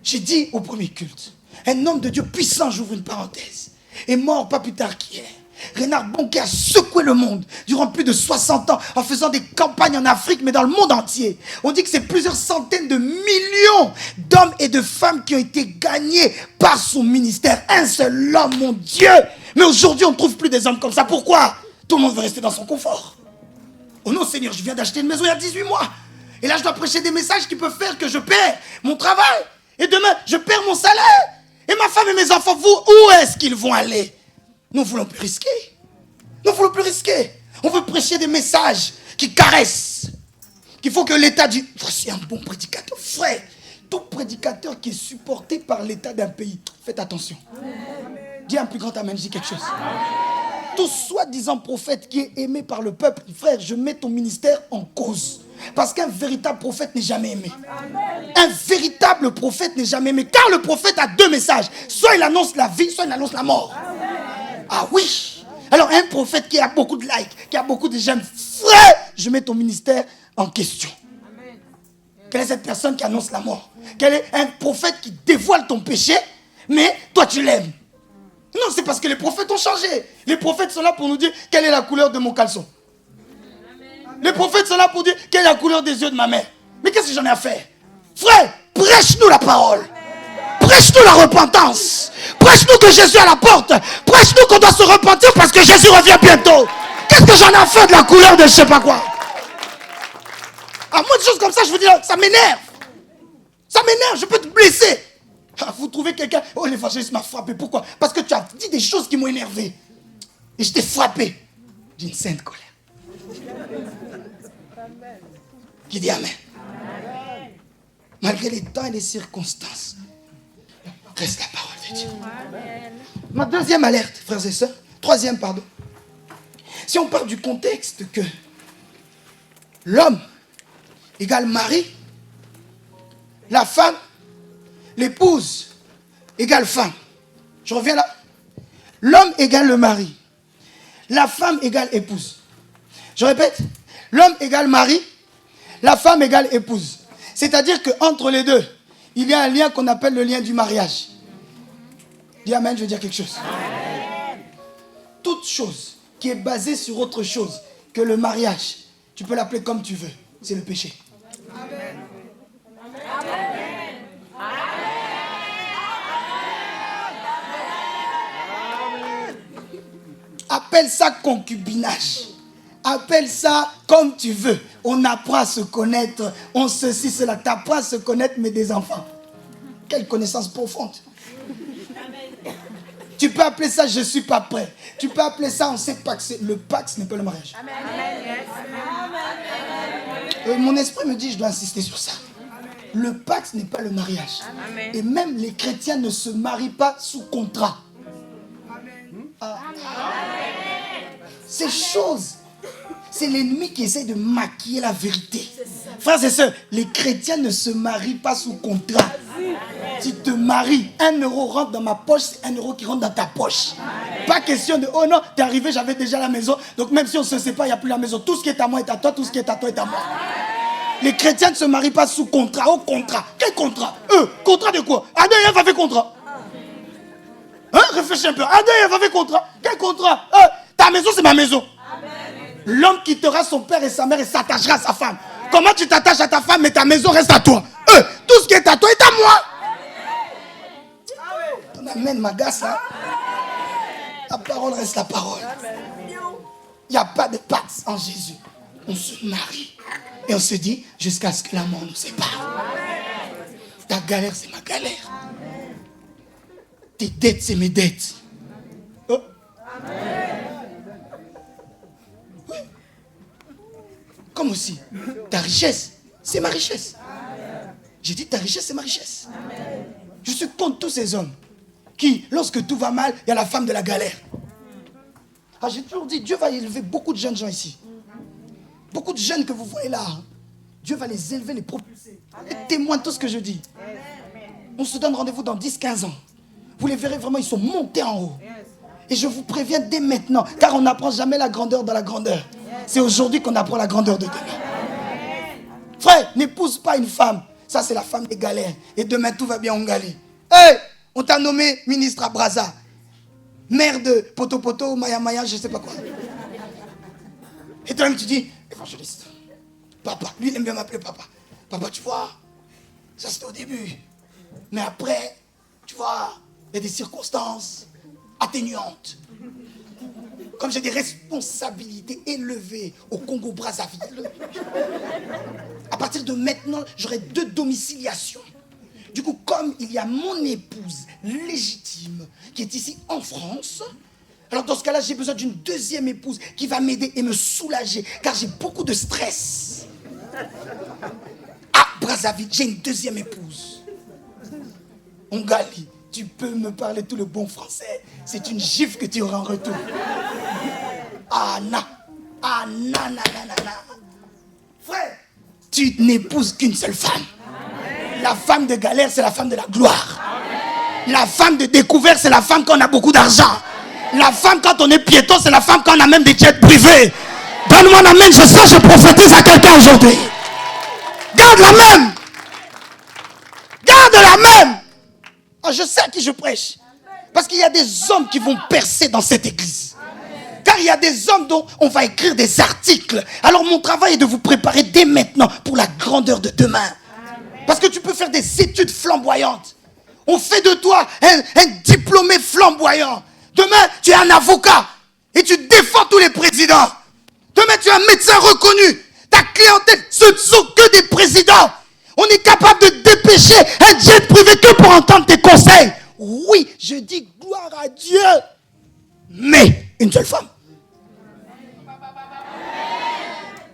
J'ai dit au premier culte, un homme de Dieu puissant, j'ouvre une parenthèse, est mort pas plus tard qu'hier. Reinhard Bonnke a secoué le monde durant plus de 60 ans en faisant des campagnes en Afrique, mais dans le monde entier. On dit que c'est plusieurs centaines de millions d'hommes et de femmes qui ont été gagnés par son ministère. Un seul homme, mon Dieu, Mais aujourd'hui, on ne trouve plus des hommes comme ça. Pourquoi? Tout le monde veut rester dans son confort. Oh non, Seigneur, je viens d'acheter une maison il y a 18 mois. Et là, je dois prêcher des messages qui peuvent faire que je perds mon travail. Et demain, je perds mon salaire. Et ma femme et mes enfants, où est-ce qu'ils vont aller? Nous ne voulons plus risquer. Nous ne voulons plus risquer. On veut prêcher des messages qui caressent. Qu'il faut que l'État dise, voici un bon prédicateur. Frère, tout prédicateur qui est supporté par l'État d'un pays, faites attention. Dis un plus grand amen, dis quelque chose. Tout soi-disant prophète qui est aimé par le peuple, frère, je mets ton ministère en cause. Parce qu'un véritable prophète n'est jamais aimé. Un véritable prophète n'est jamais aimé. Car le prophète a deux messages. Soit il annonce la vie, soit il annonce la mort. Ah oui. Alors un prophète qui a beaucoup de likes, qui a beaucoup de j'aime, frère, je mets ton ministère en question. Quelle est cette personne qui annonce la mort? Quel est un prophète qui dévoile ton péché, mais toi tu l'aimes? Non, c'est parce que les prophètes ont changé. Les prophètes sont là pour nous dire quelle est la couleur de mon caleçon. Les prophètes sont là pour dire quelle est la couleur des yeux de ma mère. Mais qu'est-ce que j'en ai à faire? Frère, prêche-nous la parole. Prêche-nous la repentance. Prêche-nous que Jésus est à la porte. Prêche-nous qu'on doit se repentir parce que Jésus revient bientôt. Qu'est-ce que j'en ai à faire de la couleur de je sais pas quoi? À moi, des choses comme ça, je vous dis, ça m'énerve. Ça m'énerve, je peux te blesser. Vous trouvez quelqu'un, oh l'évangéliste m'a frappé, pourquoi? Parce que tu as dit des choses qui m'ont énervé. Et je t'ai frappé d'une sainte colère. Qui dit amen. Malgré les temps et les circonstances, reste la parole de Dieu. Ma deuxième alerte, frères et sœurs, troisième, pardon. Si on part du contexte que l'homme égale mari, la femme, l'épouse égale femme. Je reviens là. L'homme égale le mari. La femme égale épouse. Je répète. L'homme égale mari. La femme égale épouse. C'est-à-dire qu'entre les deux, il y a un lien qu'on appelle le lien du mariage. Dis amen, je veux dire quelque chose. Amen. Toute chose qui est basée sur autre chose que le mariage, tu peux l'appeler comme tu veux, c'est le péché. Amen. Appelle ça concubinage. Appelle ça comme tu veux. On apprend à se connaître. On ceci, cela. Tu apprends à se connaître, mais des enfants. Quelle connaissance profonde. Amen. Tu peux appeler ça je suis pas prêt. Tu peux appeler ça on sait pas que c'est. Le pacte, ce n'est pas le mariage. Amen. Mon esprit me dit je dois insister sur ça. Le pacte n'est pas le mariage. Amen. Et même les chrétiens ne se marient pas sous contrat. Ah. Ces choses, c'est l'ennemi qui essaie de maquiller la vérité. Frères et sœurs, les chrétiens ne se marient pas sous contrat. Tu te maries, 1 euro rentre dans ma poche, c'est 1 euro qui rentre dans ta poche. Pas question de, oh non, t'es arrivé, j'avais déjà la maison, donc même si on ne se sépare, il n'y a plus la maison. Tout ce qui est à moi est à toi, tout ce qui est à toi est à moi. Les chrétiens ne se marient pas sous contrat. Au contrat. Quel contrat? Contrat de quoi? Adam et Ève avaient contrat. Hein? Réfléchis un peu. Adam et Ève avaient contrat. Quel contrat? Ta maison, c'est ma maison. L'homme quittera son père et sa mère et s'attachera à sa femme. Comment tu t'attaches à ta femme mais ta maison reste à toi? Tout ce qui est à toi est à moi. Ton amen m'agace, hein? La parole reste la parole. Il n'y a pas de pacte en Jésus. On se marie. Et on se dit, jusqu'à ce que la mort nous sépare. Ta galère, c'est ma galère. Tes dettes, c'est mes dettes. Oh. Oui. Comme aussi, ta richesse, c'est ma richesse. J'ai dit, ta richesse, c'est ma richesse. Je suis contre tous ces hommes qui, lorsque tout va mal, il y a la femme de la galère. Ah, j'ai toujours dit, Dieu va élever beaucoup de jeunes gens ici. Beaucoup de jeunes que vous voyez là, Dieu va les élever, les propulser. Et témoin de tout ce que je dis. On se donne rendez-vous dans 10-15 ans. Vous les verrez vraiment, ils sont montés en haut. Et je vous préviens dès maintenant, car on n'apprend jamais la grandeur dans la grandeur. C'est aujourd'hui qu'on apprend la grandeur de demain. Frère, n'épouse pas une femme. Ça, c'est la femme des galères. Et demain, tout va bien en Gali. Hey, on t'a nommé ministre à Brazza. Maire de Poto Poto, Maya Maya, je ne sais pas quoi. Et toi-même, tu dis, évangéliste, papa, lui, il aime bien m'appeler papa. Papa, tu vois, ça c'était au début. Mais après, tu vois, il y a des circonstances. atténuante. Comme j'ai des responsabilités élevées au Congo-Brazzaville, à partir de maintenant, j'aurai 2 domiciliations. Du coup, comme il y a mon épouse légitime qui est ici en France, alors dans ce cas-là, j'ai besoin d'une 2e épouse qui va m'aider et me soulager, car j'ai beaucoup de stress. À Brazzaville, j'ai une 2e épouse. Ongali, tu peux me parler tout le bon français. C'est une gifle que tu auras en retour. Ah, na. Ah, na, na, na, na, na. Frère, tu n'épouses qu'une seule femme. La femme de galère, c'est la femme de la gloire. La femme de découverte, c'est la femme quand on a beaucoup d'argent. La femme quand on est piéton, c'est la femme quand on a même des jets privés. Donne-moi un amen, je sens, je prophétise à quelqu'un aujourd'hui. Garde la même. Garde la même. Ah, je sais à qui je prêche. Parce qu'il y a des hommes qui vont percer dans cette église. Car il y a des hommes dont on va écrire des articles. Alors mon travail est de vous préparer dès maintenant pour la grandeur de demain. Parce que tu peux faire des études flamboyantes. On fait de toi un diplômé flamboyant. Demain, tu es un avocat et tu défends tous les présidents. Demain, tu es un médecin reconnu. Ta clientèle, ce ne sont que des présidents. On est capable de dépêcher un jet privé que pour entendre tes conseils. Oui, je dis gloire à Dieu. Mais une seule femme.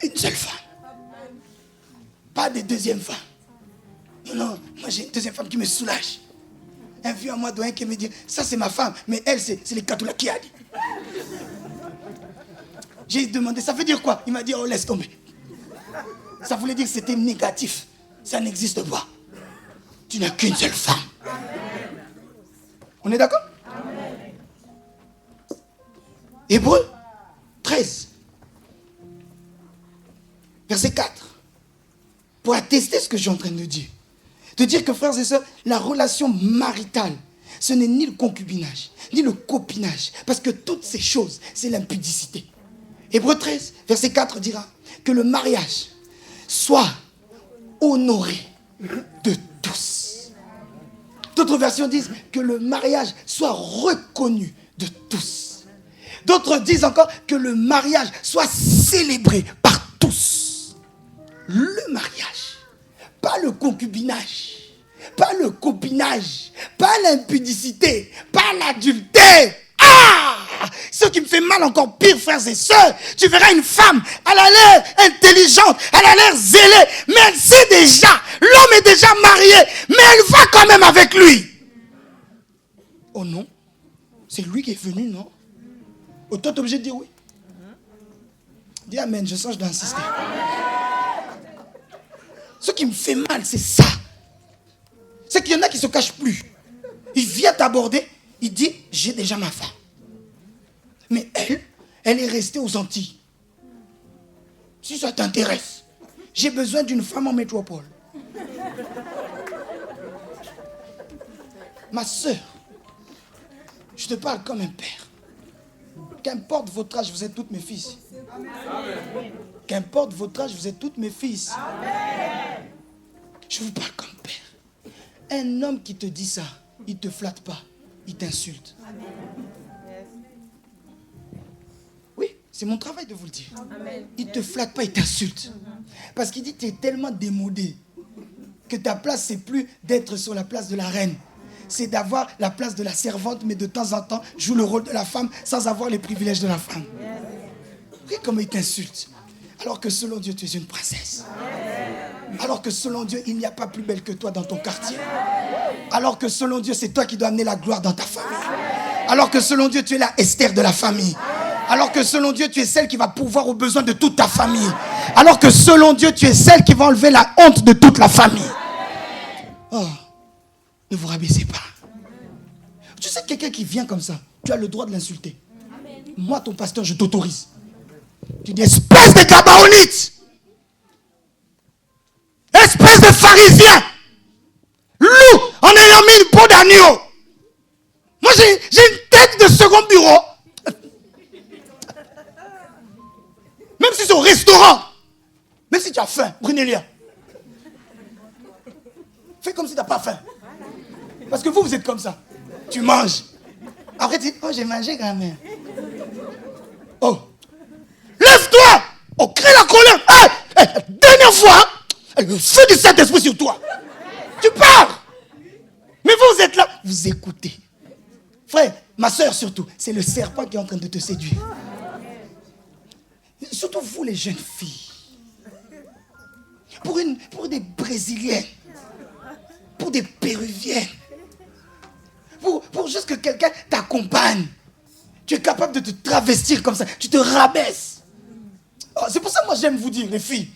Une seule femme. Pas de 2e femme. Non, moi j'ai une 2e femme qui me soulage. Un vieux à moi doyen qui me dit, ça c'est ma femme, mais elle c'est les Katoula qui a dit. J'ai demandé, ça veut dire quoi? Il m'a dit, oh laisse tomber. Ça voulait dire que c'était négatif. Ça n'existe pas. Tu n'as qu'une seule femme. On est d'accord? Hébreux 13. Verset 4. Pour attester ce que je suis en train de dire. De dire que, frères et sœurs, la relation maritale, ce n'est ni le concubinage, ni le copinage. Parce que toutes ces choses, c'est l'impudicité. Hébreux 13, verset 4 dira que le mariage soit honoré de tous. D'autres versions disent que le mariage soit reconnu de tous. D'autres disent encore que le mariage soit célébré par tous. Le mariage, pas le concubinage, pas le copinage, pas l'impudicité, pas l'adultère. Ah! Ce qui me fait mal encore pire, frères et sœurs, tu verras une femme, elle a l'air intelligente, elle a l'air zélée, mais elle sait déjà, l'homme est déjà marié, mais elle va quand même avec lui. Oh non, c'est lui qui est venu, non? Oh, toi, t'es obligé de dire oui. Dis amen, je sens que je dois insister. Ce qui me fait mal, c'est ça. C'est qu'il y en a qui ne se cachent plus. Il vient t'aborder, il dit, j'ai déjà ma femme. Mais elle est restée aux Antilles. Si ça t'intéresse, j'ai besoin d'une femme en métropole. Ma soeur, je te parle comme un père. Qu'importe votre âge, vous êtes toutes mes fils. Qu'importe votre âge, vous êtes toutes mes fils. Je vous parle comme père. Un homme qui te dit ça, il ne te flatte pas, il t'insulte. Oui, c'est mon travail de vous le dire. Il ne te flatte pas, il t'insulte. Parce qu'il dit que tu es tellement démodé que ta place, c'est plus d'être sur la place de la reine. C'est d'avoir la place de la servante, mais de temps en temps, joue le rôle de la femme sans avoir les privilèges de la femme. Regarde comment il t'insulte. Alors que selon Dieu, tu es une princesse. Alors que selon Dieu, il n'y a pas plus belle que toi dans ton quartier. Alors que selon Dieu, c'est toi qui dois amener la gloire dans ta famille. Alors que selon Dieu, tu es la Esther de la famille. Alors que selon Dieu, tu es celle qui va pourvoir aux besoins de toute ta famille. Alors que selon Dieu, tu es celle qui va enlever la honte de toute la famille. Oh, ne vous rabaissez pas. Tu sais, quelqu'un qui vient comme ça, tu as le droit de l'insulter. Moi, ton pasteur, je t'autorise. Tu dis, espèce de gabaonite, espèce de pharisien, loup en ayant mis une peau d'agneau. Moi, j'ai une tête de second bureau. Même si c'est au restaurant, même si tu as faim, Brunélia, fais comme si tu n'as pas faim. Parce que vous êtes comme ça. Tu manges. Après, tu dis, oh, j'ai mangé grand-mère. Oh, lève-toi. Oh, crée la colère. Dernière fois, le feu du Saint-Esprit sur toi. Tu pars. Mais vous êtes là, vous écoutez. Frère, ma soeur surtout, c'est le serpent qui est en train de te séduire. Surtout vous les jeunes filles. Pour des Brésiliennes. Pour des Péruviennes. Pour juste que quelqu'un t'accompagne. Tu es capable de te travestir comme ça. Tu te rabaisses. Oh, c'est pour ça que moi j'aime vous dire, les filles,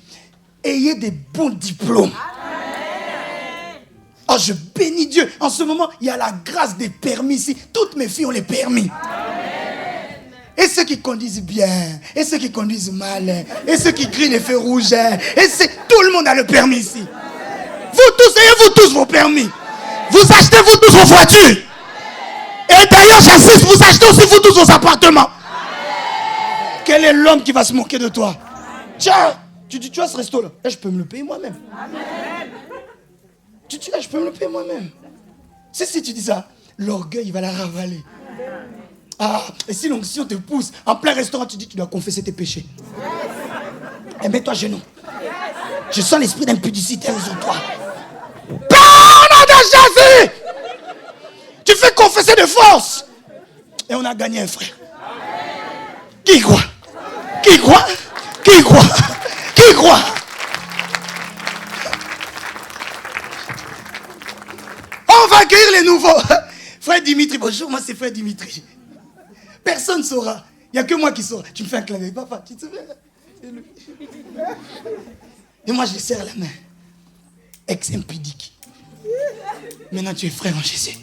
ayez des bons diplômes. Oh, je bénis Dieu. En ce moment, il y a la grâce des permis ici. Toutes mes filles ont les permis. Et ceux qui conduisent bien, et ceux qui conduisent mal, et ceux qui crient les feux rouges, tout le monde a le permis ici. Vous tous, ayez-vous tous vos permis. Vous achetez vous tous vos voitures. Et d'ailleurs, j'insiste, vous achetez aussi vous tous vos appartements. Quel est l'homme qui va se moquer de toi? Tiens, tu dis, tu as ce resto-là. Je peux me le payer moi-même. Tu dis, je peux me le payer moi-même. Si tu dis ça, l'orgueil, il va la ravaler. Ah, et si l'onction te pousse, en plein restaurant, tu dis, tu dois confesser tes péchés. Et mets-toi à genoux. Je sens l'esprit d'impudicité sur toi. Par le nom de Jésus! Tu fais confesser de force. Et on a gagné un frère. Qui croit? Qui croit? Qui croit? Qui croit? On va accueillir les nouveaux. Frère Dimitri, bonjour, moi c'est frère Dimitri. Personne ne saura. Il n'y a que moi qui saura. Tu me fais un clin d'œil, papa, tu te souviens? Et moi je lui serre la main. Ex-impudique. Maintenant tu es frère en Jésus.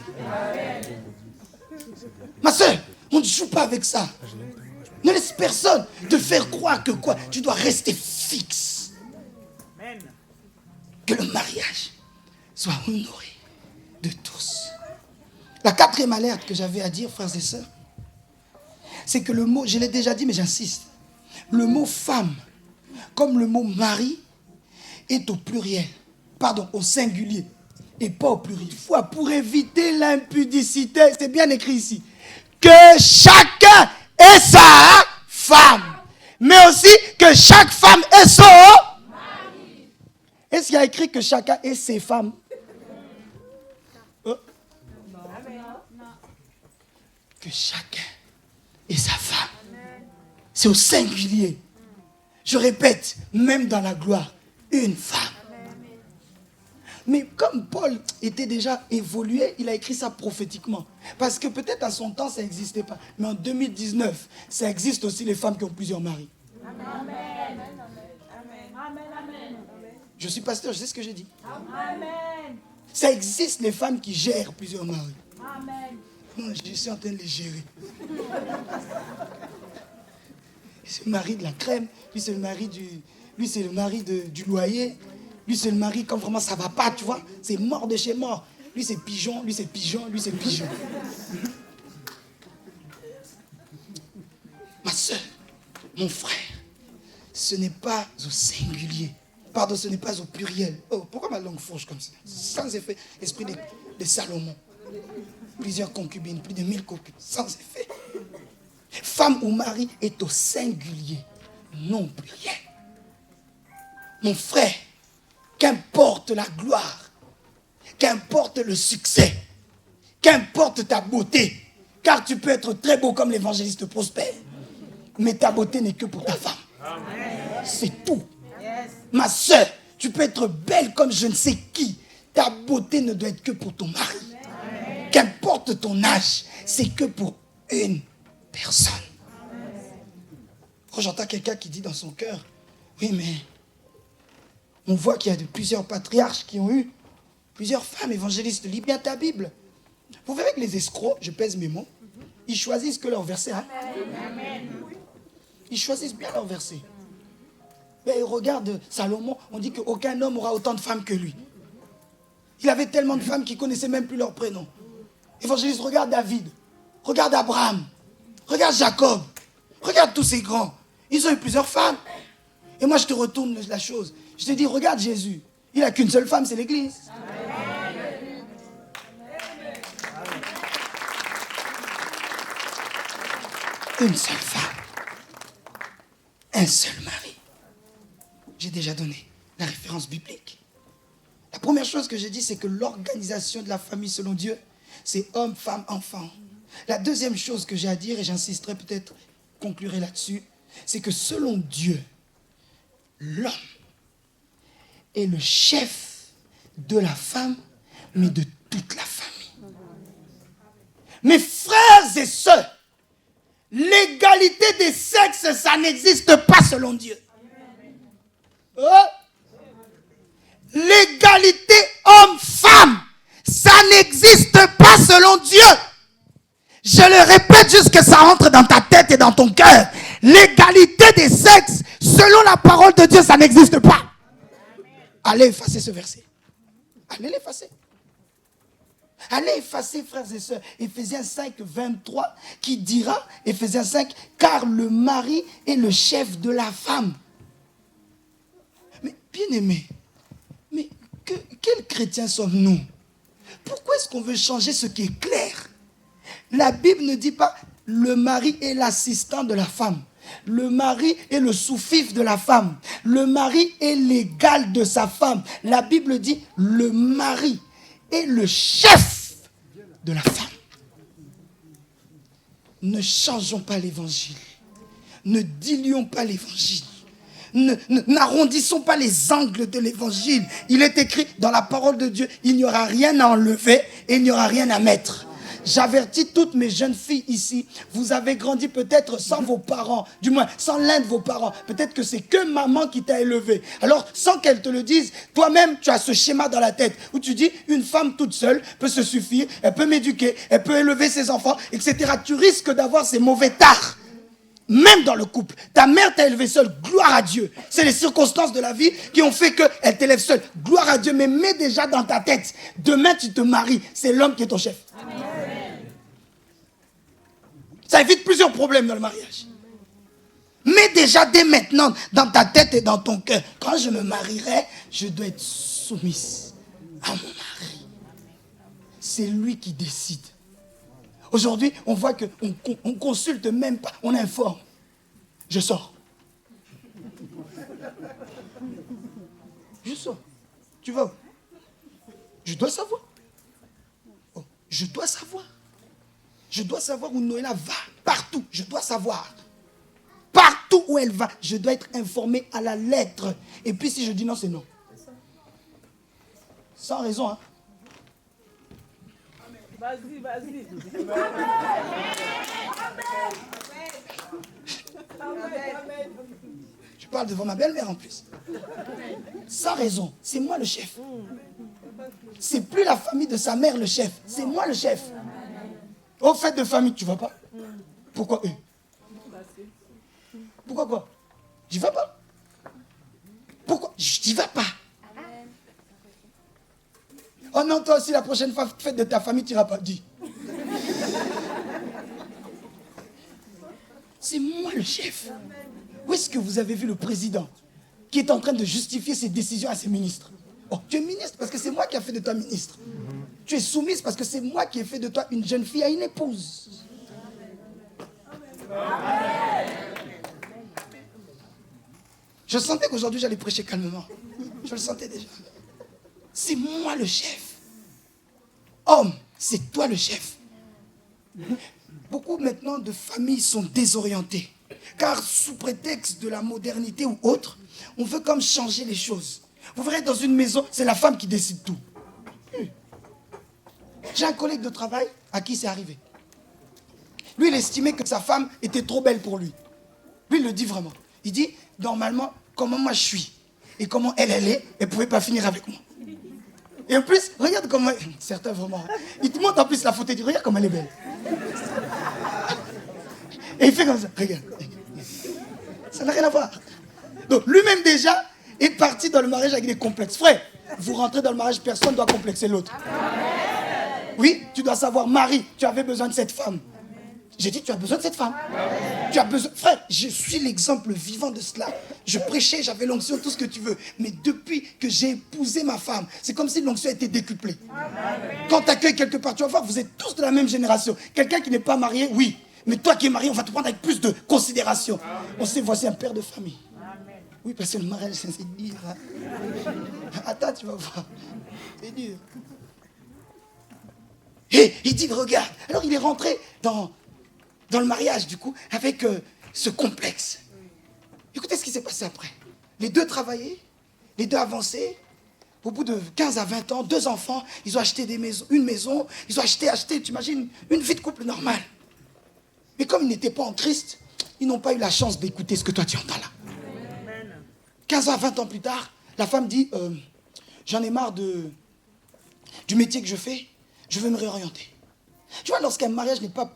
Ma soeur, on ne joue pas avec ça. Ne laisse personne te faire croire que quoi. Tu dois rester fixe. Que le mariage soit honoré de tous. La quatrième alerte que j'avais à dire, frères et sœurs, c'est que le mot, je l'ai déjà dit mais j'insiste, le mot femme, comme le mot mari, est au pluriel, pardon, au singulier, et pas au pluriel. Pour éviter l'impudicité, c'est bien écrit ici, que chacun ait sa femme, mais aussi que chaque femme ait son mari. Est-ce qu'il y a écrit que chacun ait ses femmes? Que chacun ait sa femme. C'est au singulier. Je répète, même dans la gloire, une femme. Mais comme Paul était déjà évolué, il a écrit ça prophétiquement. Parce que peut-être à son temps, ça n'existait pas. Mais en 2019, ça existe aussi les femmes qui ont plusieurs maris. Amen. Je suis pasteur, je sais ce que j'ai dit. Amen. Ça existe les femmes qui gèrent plusieurs maris. Amen. Non, je suis en train de les gérer. C'est le mari de la crème, lui c'est le mari du loyer, lui c'est le mari quand vraiment ça va pas, tu vois, c'est mort de chez mort. Lui c'est pigeon, lui c'est pigeon, lui c'est pigeon. Ma soeur, mon frère, ce n'est pas au singulier. Pardon, ce n'est pas au pluriel. Oh, pourquoi ma langue fourche comme ça? Sans effet, esprit de Salomon. Plusieurs concubines, plus de 1000 concubines, sans effet. Femme ou mari est au singulier, non pluriel. Mon frère, qu'importe la gloire, qu'importe le succès, qu'importe ta beauté, car tu peux être très beau comme l'évangéliste Prospère, mais ta beauté n'est que pour ta femme. C'est tout. Ma soeur, tu peux être belle comme je ne sais qui, ta beauté ne doit être que pour ton mari. Qu'importe ton âge, c'est que pour une personne. Quand j'entends quelqu'un qui dit dans son cœur, oui mais on voit qu'il y a plusieurs patriarches qui ont eu plusieurs femmes évangélistes. Lis bien ta Bible. Vous verrez que les escrocs, je pèse mes mots, ils choisissent que leur verset. Hein? Ils choisissent bien leur verset. Et regarde Salomon, on dit qu'aucun homme aura autant de femmes que lui. Il avait tellement de femmes qu'il ne connaissait même plus leur prénom. Évangéliste, regarde David, regarde Abraham, regarde Jacob, regarde tous ces grands. Ils ont eu plusieurs femmes. Et moi, je te retourne la chose. Je te dis, regarde Jésus. Il n'a qu'une seule femme, c'est l'Église. une seule femme, un seul mari. J'ai déjà donné la référence biblique. La première chose que j'ai dit, c'est que l'organisation de la famille selon Dieu, c'est homme, femme, enfant. La deuxième chose que j'ai à dire, et j'insisterai peut-être, conclurai là-dessus, c'est que selon Dieu, l'homme est le chef de la femme, mais de toute la famille. Mes frères et sœurs, l'égalité des sexes, ça n'existe pas selon Dieu. L'égalité homme-femme, ça n'existe pas selon Dieu. Je le répète jusqu'à ce que ça entre dans ta tête et dans ton cœur. L'égalité des sexes, selon la parole de Dieu, ça n'existe pas. Allez effacer ce verset. Allez l'effacer. Allez effacer, frères et sœurs, Éphésiens 5, 23, qui dira, Éphésiens 5, car le mari est le chef de la femme. Mais bien aimé, mais quels chrétiens sommes-nous? Pourquoi est-ce qu'on veut changer ce qui est clair? La Bible ne dit pas le mari est l'assistant de la femme. Le mari est le sous-fifre de la femme. Le mari est l'égal de sa femme. La Bible dit le mari est le chef de la femme. Ne changeons pas l'évangile. Ne diluons pas l'évangile. N'arrondissons pas les angles de l'évangile. Il est écrit dans la parole de Dieu, il n'y aura rien à enlever et il n'y aura rien à mettre. J'avertis toutes mes jeunes filles ici, vous avez grandi peut-être sans vos parents, du moins sans l'un de vos parents. Peut-être que c'est que maman qui t'a élevé. Alors, sans qu'elle te le dise, toi-même, tu as ce schéma dans la tête où tu dis, une femme toute seule peut se suffire, elle peut m'éduquer, elle peut élever ses enfants, etc. Tu risques d'avoir ces mauvais tares. Même dans le couple, ta mère t'a élevé seule, gloire à Dieu. C'est les circonstances de la vie qui ont fait qu'elle t'élève seule, gloire à Dieu. Mais mets déjà dans ta tête, demain tu te maries, c'est l'homme qui est ton chef. Amen. Ça évite plusieurs problèmes dans le mariage. Mets déjà dès maintenant dans ta tête et dans ton cœur, quand je me marierai, je dois être soumise à mon mari. C'est lui qui décide. Aujourd'hui, on voit qu'on ne consulte même pas, on informe. Je sors. Je sors. Tu vas où? Je dois savoir. Oh, je dois savoir. Je dois savoir où Noëlla va. Partout, je dois savoir. Partout où elle va, je dois être informé à la lettre. Et puis si je dis non, c'est non. Sans raison, hein. Vas-y, vas-y. Je parle devant ma belle-mère en plus. Sans raison, c'est moi le chef. C'est plus la famille de sa mère le chef, c'est moi le chef. Au fait de famille, tu vas pas? Pourquoi eux? Pourquoi quoi? J'y vas pas. Pourquoi? Je n'y vais pas. Oh non, toi aussi, la prochaine fois, fête de ta famille, tu n'iras pas. Dis. C'est moi le chef. Où est-ce que vous avez vu le président qui est en train de justifier ses décisions à ses ministres? Oh, tu es ministre parce que c'est moi qui ai fait de toi ministre. Tu es soumise parce que c'est moi qui ai fait de toi une jeune fille à une épouse. Amen. Je sentais qu'aujourd'hui j'allais prêcher calmement. Je le sentais déjà. C'est moi le chef. Homme, c'est toi le chef. Beaucoup maintenant de familles sont désorientées. Car sous prétexte de la modernité ou autre, on veut comme changer les choses. Vous verrez dans une maison, c'est la femme qui décide tout. J'ai un collègue de travail à qui c'est arrivé. Lui, il estimait que sa femme était trop belle pour lui. Lui, il le dit vraiment. Il dit, normalement, comment moi je suis et comment elle est, elle ne pouvait pas finir avec moi. Et en plus, regarde comment... Certains vraiment... Il te montre en plus la photo et dit, regarde comme elle est belle. Et il fait comme ça, regarde. Ça n'a rien à voir. Donc lui-même déjà est parti dans le mariage avec des complexes. Frère, vous rentrez dans le mariage, personne ne doit complexer l'autre. Oui, tu dois savoir, Marie, tu avais besoin de cette femme. J'ai dit, tu as besoin de cette femme. Tu as besoin... Frère, je suis l'exemple vivant de cela. Je prêchais, j'avais l'onction, tout ce que tu veux. Mais depuis que j'ai épousé ma femme, c'est comme si l'onction était décuplée. Quand tu accueilles quelque part, tu vas voir, vous êtes tous de la même génération. Quelqu'un qui n'est pas marié, oui. Mais toi qui es marié, on va te prendre avec plus de considération. On sait, voici un père de famille. Oui, parce que le mariage, c'est dur. Hein. Attends, tu vas voir. C'est dur. Et il dit, regarde. Alors il est rentré dans le mariage, du coup, avec ce complexe. Écoutez ce qui s'est passé après. Les deux travaillaient, les deux avançaient. Au bout de 15 à 20 ans, 2 enfants, ils ont acheté une maison, ils ont acheté, tu imagines, une vie de couple normale. Mais comme ils n'étaient pas en Christ, ils n'ont pas eu la chance d'écouter ce que toi tu entends là. 15 à 20 ans plus tard, la femme dit, j'en ai marre du métier que je fais, je veux me réorienter. Tu vois, lorsqu'un mariage n'est pas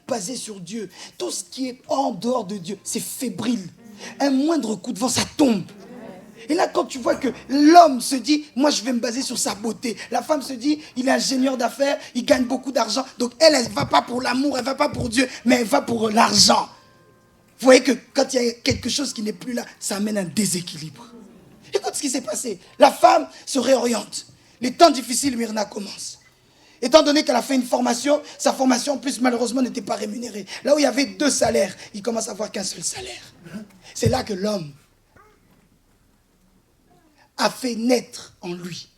basé sur Dieu, tout ce qui est en dehors de Dieu, c'est fébrile. Un moindre coup de vent, ça tombe. Et là, quand tu vois que l'homme se dit, moi je vais me baser sur sa beauté. La femme se dit, il est ingénieur d'affaires, il gagne beaucoup d'argent. Donc elle ne va pas pour l'amour, elle ne va pas pour Dieu, mais elle va pour l'argent. Vous voyez que quand il y a quelque chose qui n'est plus là, ça amène un déséquilibre. Écoute ce qui s'est passé. La femme se réoriente. Les temps difficiles, Myrna commence. Étant donné qu'elle a fait une formation, sa formation en plus malheureusement n'était pas rémunérée. Là où il y avait 2 salaires, il commence à avoir qu'un seul salaire. C'est là que l'homme a fait naître en lui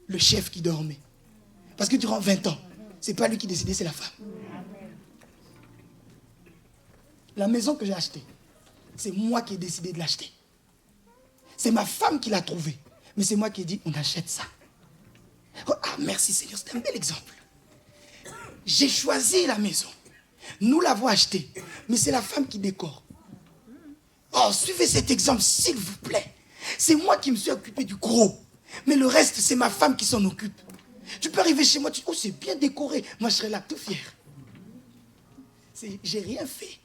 le chef qui dormait. Parce que durant 20 ans, ce n'est pas lui qui décidait, c'est la femme. La maison que j'ai achetée, c'est moi qui ai décidé de l'acheter. C'est ma femme qui l'a trouvée. Mais c'est moi qui ai dit, on achète ça. Oh, ah, merci Seigneur, c'est un bel exemple. J'ai choisi la maison. Nous l'avons achetée. Mais c'est la femme qui décore. Oh, suivez cet exemple, s'il vous plaît. C'est moi qui me suis occupé du gros. Mais le reste, c'est ma femme qui s'en occupe. Tu peux arriver chez moi, tu dis, oh, c'est bien décoré. Moi, je serai là tout fier. J'ai rien fait.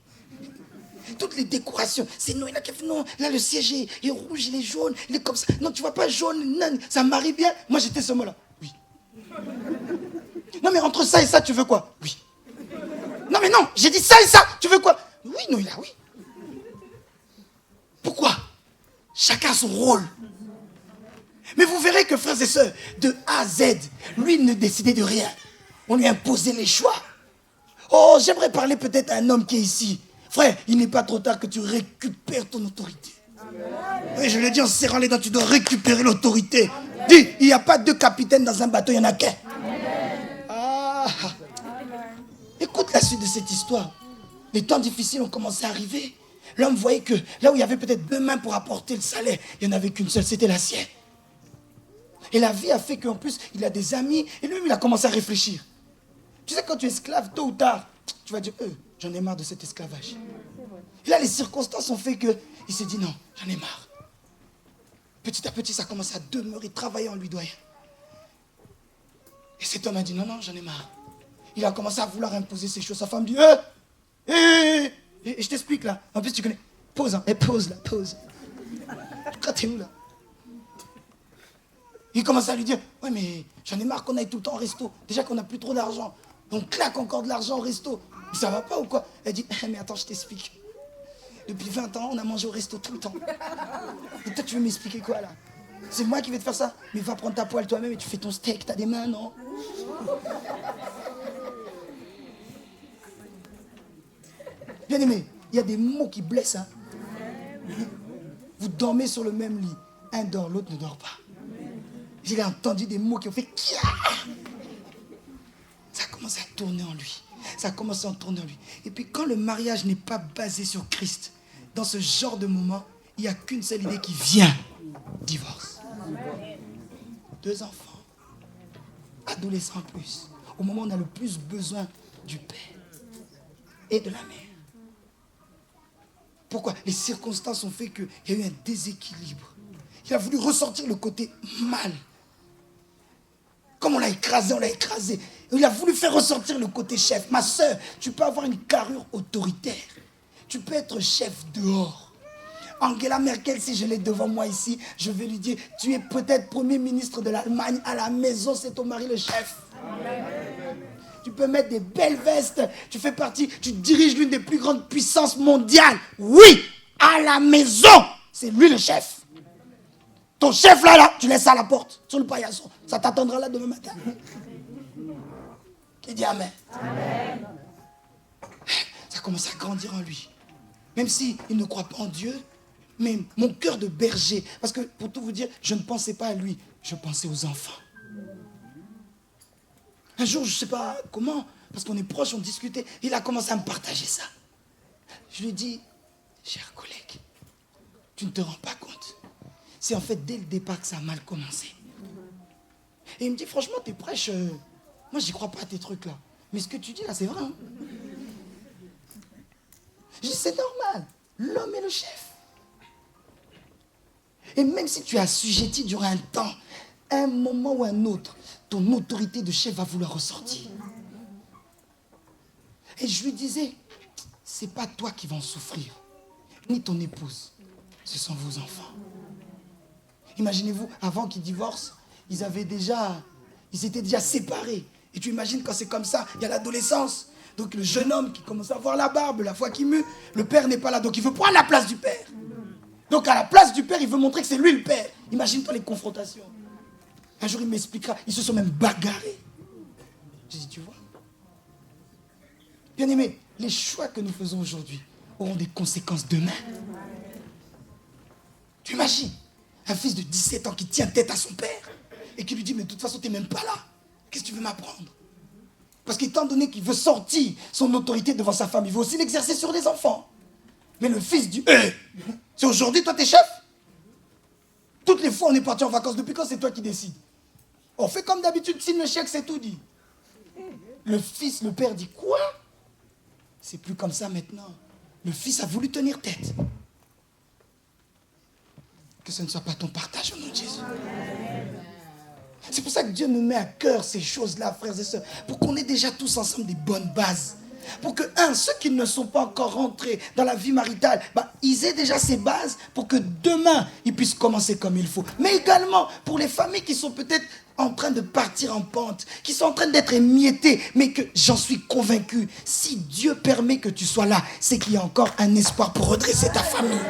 Toutes les décorations, c'est non, il a fait non, là le siège est rouge, il est jaune, il est comme ça. Non, tu vois pas jaune, non, ça marie bien. Moi, j'étais ce mot-là. Oui. Non, mais entre ça et ça, tu veux quoi? Oui. Non, mais non, j'ai dit ça et ça, tu veux quoi? Oui, non, il a oui. Pourquoi? Chacun a son rôle. Mais vous verrez que, frères et sœurs, de A à Z, lui ne décidait de rien. On lui imposait les choix. Oh, j'aimerais parler peut-être à un homme qui est ici. Frère, il n'est pas trop tard que tu récupères ton autorité. Oui, je le dis en serrant les dents, tu dois récupérer l'autorité. Dis, il n'y a pas 2 capitaines dans un bateau, il n'y en a qu'un. Ah. Écoute la suite de cette histoire. Les temps difficiles ont commencé à arriver. L'homme voyait que là où il y avait peut-être 2 mains pour apporter le salaire, il n'y en avait qu'une seule, c'était la sienne. Et la vie a fait qu'en plus, il a des amis, et lui-même, il a commencé à réfléchir. Tu sais, quand tu es esclave, tôt ou tard, tu vas dire, j'en ai marre de cet esclavage. Et là, les circonstances ont fait qu'il s'est dit, non, j'en ai marre. Petit à petit, ça commence à demeurer, travailler en lui doyen. Et cet homme a dit, non, non, j'en ai marre. Il a commencé à vouloir imposer ses choses. Sa femme dit, je t'explique là. En plus, tu connais. Pause, hein. Pause là, pause. Quand t'es où là? Il commence à lui dire, ouais, mais j'en ai marre qu'on aille tout le temps au resto. Déjà qu'on n'a plus trop d'argent. On claque encore de l'argent au resto. Mais ça va pas ou quoi? Elle dit, mais attends, je t'explique. Depuis 20 ans, on a mangé au resto tout le temps. Et toi, tu veux m'expliquer quoi là? C'est moi qui vais te faire ça? Mais va prendre ta poêle toi-même et tu fais ton steak. T'as des mains, non? Bien aimé, il y a des mots qui blessent. Hein? Vous dormez sur le même lit. Un dort, l'autre ne dort pas. J'ai entendu des mots qui ont fait... Ça a commencé à tourner en lui. Ça a commencé à tourner en lui. Et puis quand le mariage n'est pas basé sur Christ, dans ce genre de moment, il n'y a qu'une seule idée qui vient. Divorce. 2 enfants. Adolescents en plus. Au moment où on a le plus besoin du père et de la mère. Pourquoi? Les circonstances ont fait qu'il y a eu un déséquilibre. Il a voulu ressortir le côté mal. Comme on l'a écrasé. Il a voulu faire ressortir le côté chef. Ma soeur, tu peux avoir une carrure autoritaire. Tu peux être chef dehors. Angela Merkel, si je l'ai devant moi ici, je vais lui dire, tu es peut-être premier ministre de l'Allemagne, à la maison, c'est ton mari le chef. Amen. Tu peux mettre des belles vestes, tu fais partie, tu diriges l'une des plus grandes puissances mondiales. Oui, à la maison, c'est lui le chef. Ton chef là, tu laisses ça à la porte, sur le paillasson. Ça t'attendra là demain matin. Qui dit amen? Amen. Ça commence à grandir en lui. Même s'il ne croit pas en Dieu, mais mon cœur de berger, parce que pour tout vous dire, je ne pensais pas à lui, je pensais aux enfants. Un jour, je ne sais pas comment, parce qu'on est proches, on discutait, il a commencé à me partager ça. Je lui ai dit, cher collègue, tu ne te rends pas compte. C'est en fait dès le départ que ça a mal commencé. Et il me dit, franchement, tes prêches, moi, j'y crois pas à tes trucs là. Mais ce que tu dis là, c'est vrai. Hein? Je dis, c'est normal. L'homme est le chef. Et même si tu es assujetti durant un temps, un moment ou un autre, ton autorité de chef va vouloir ressortir. Et je lui disais, c'est pas toi qui vas en souffrir, ni ton épouse. Ce sont vos enfants. Imaginez-vous, avant qu'ils divorcent, ils étaient déjà séparés. Et tu imagines quand c'est comme ça, il y a l'adolescence. Donc le jeune homme qui commence à avoir la barbe, la foi qui mue, le père n'est pas là. Donc il veut prendre la place du père. Donc à la place du père, il veut montrer que c'est lui le père. Imagine-toi les confrontations. Un jour, il m'expliquera. Ils se sont même bagarrés. J'ai dit, tu vois. Bien aimé, les choix que nous faisons aujourd'hui auront des conséquences demain. Tu imagines un fils de 17 ans qui tient tête à son père et qui lui dit, mais de toute façon, tu n'es même pas là. Qu'est-ce que tu veux m'apprendre? Parce qu'étant donné qu'il veut sortir son autorité devant sa femme, il veut aussi l'exercer sur les enfants. Mais le fils dit, c'est aujourd'hui, toi, t'es chef? Toutes les fois, on est parti en vacances. Depuis quand c'est toi qui décides? On fait comme d'habitude, signe le chèque, c'est tout dit. Le fils, le père dit, quoi? C'est plus comme ça maintenant. Le fils a voulu tenir tête. Que ce ne soit pas ton partage au nom de Jésus. C'est pour ça que Dieu nous met à cœur ces choses-là, frères et sœurs, pour qu'on ait déjà tous ensemble des bonnes bases. Pour que, ceux qui ne sont pas encore rentrés dans la vie maritale, ils aient déjà ces bases pour que demain, ils puissent commencer comme il faut. Mais également, pour les familles qui sont peut-être en train de partir en pente, qui sont en train d'être émiettées, mais que j'en suis convaincu, si Dieu permet que tu sois là, c'est qu'il y a encore un espoir pour redresser ta famille.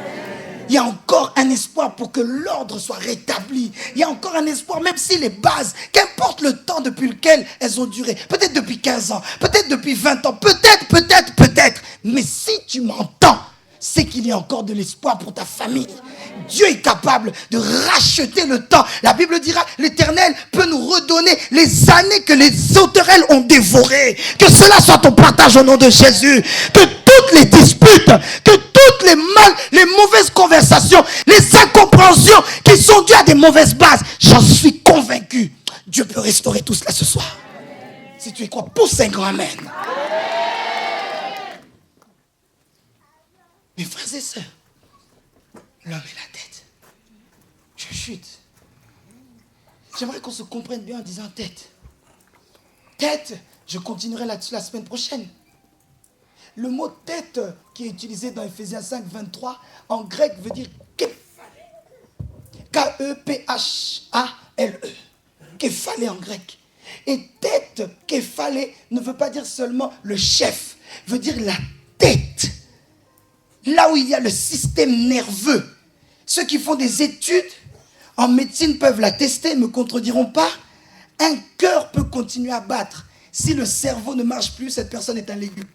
Il y a encore un espoir pour que l'ordre soit rétabli. Il y a encore un espoir, même si les bases, qu'importe le temps depuis lequel elles ont duré, peut-être depuis 15 ans, peut-être depuis 20 ans, peut-être. Mais si tu m'entends, c'est qu'il y a encore de l'espoir pour ta famille. Dieu est capable de racheter le temps. La Bible dira, l'Éternel peut nous redonner les années que les sauterelles ont dévorées. Que cela soit ton partage au nom de Jésus. Que toutes les disputes, que toutes les mauvaises conversations, les incompréhensions qui sont dues à des mauvaises bases, j'en suis convaincu. Dieu peut restaurer tout cela ce soir. Si tu y crois, pousse un grand amen. Mes frères et sœurs, l'homme est la tête. Je chute. J'aimerais qu'on se comprenne bien en disant tête. Tête, je continuerai là-dessus la semaine prochaine. Le mot tête qui est utilisé dans Ephésiens 5, 23, en grec veut dire képhale. K-E-P-H-A-L-E. Képhale en grec. Et tête, képhale, ne veut pas dire seulement le chef, veut dire la tête. Là où il y a le système nerveux. Ceux qui font des études en médecine peuvent l'attester, ne me contrediront pas. Un cœur peut continuer à battre. Si le cerveau ne marche plus, cette personne est un légume.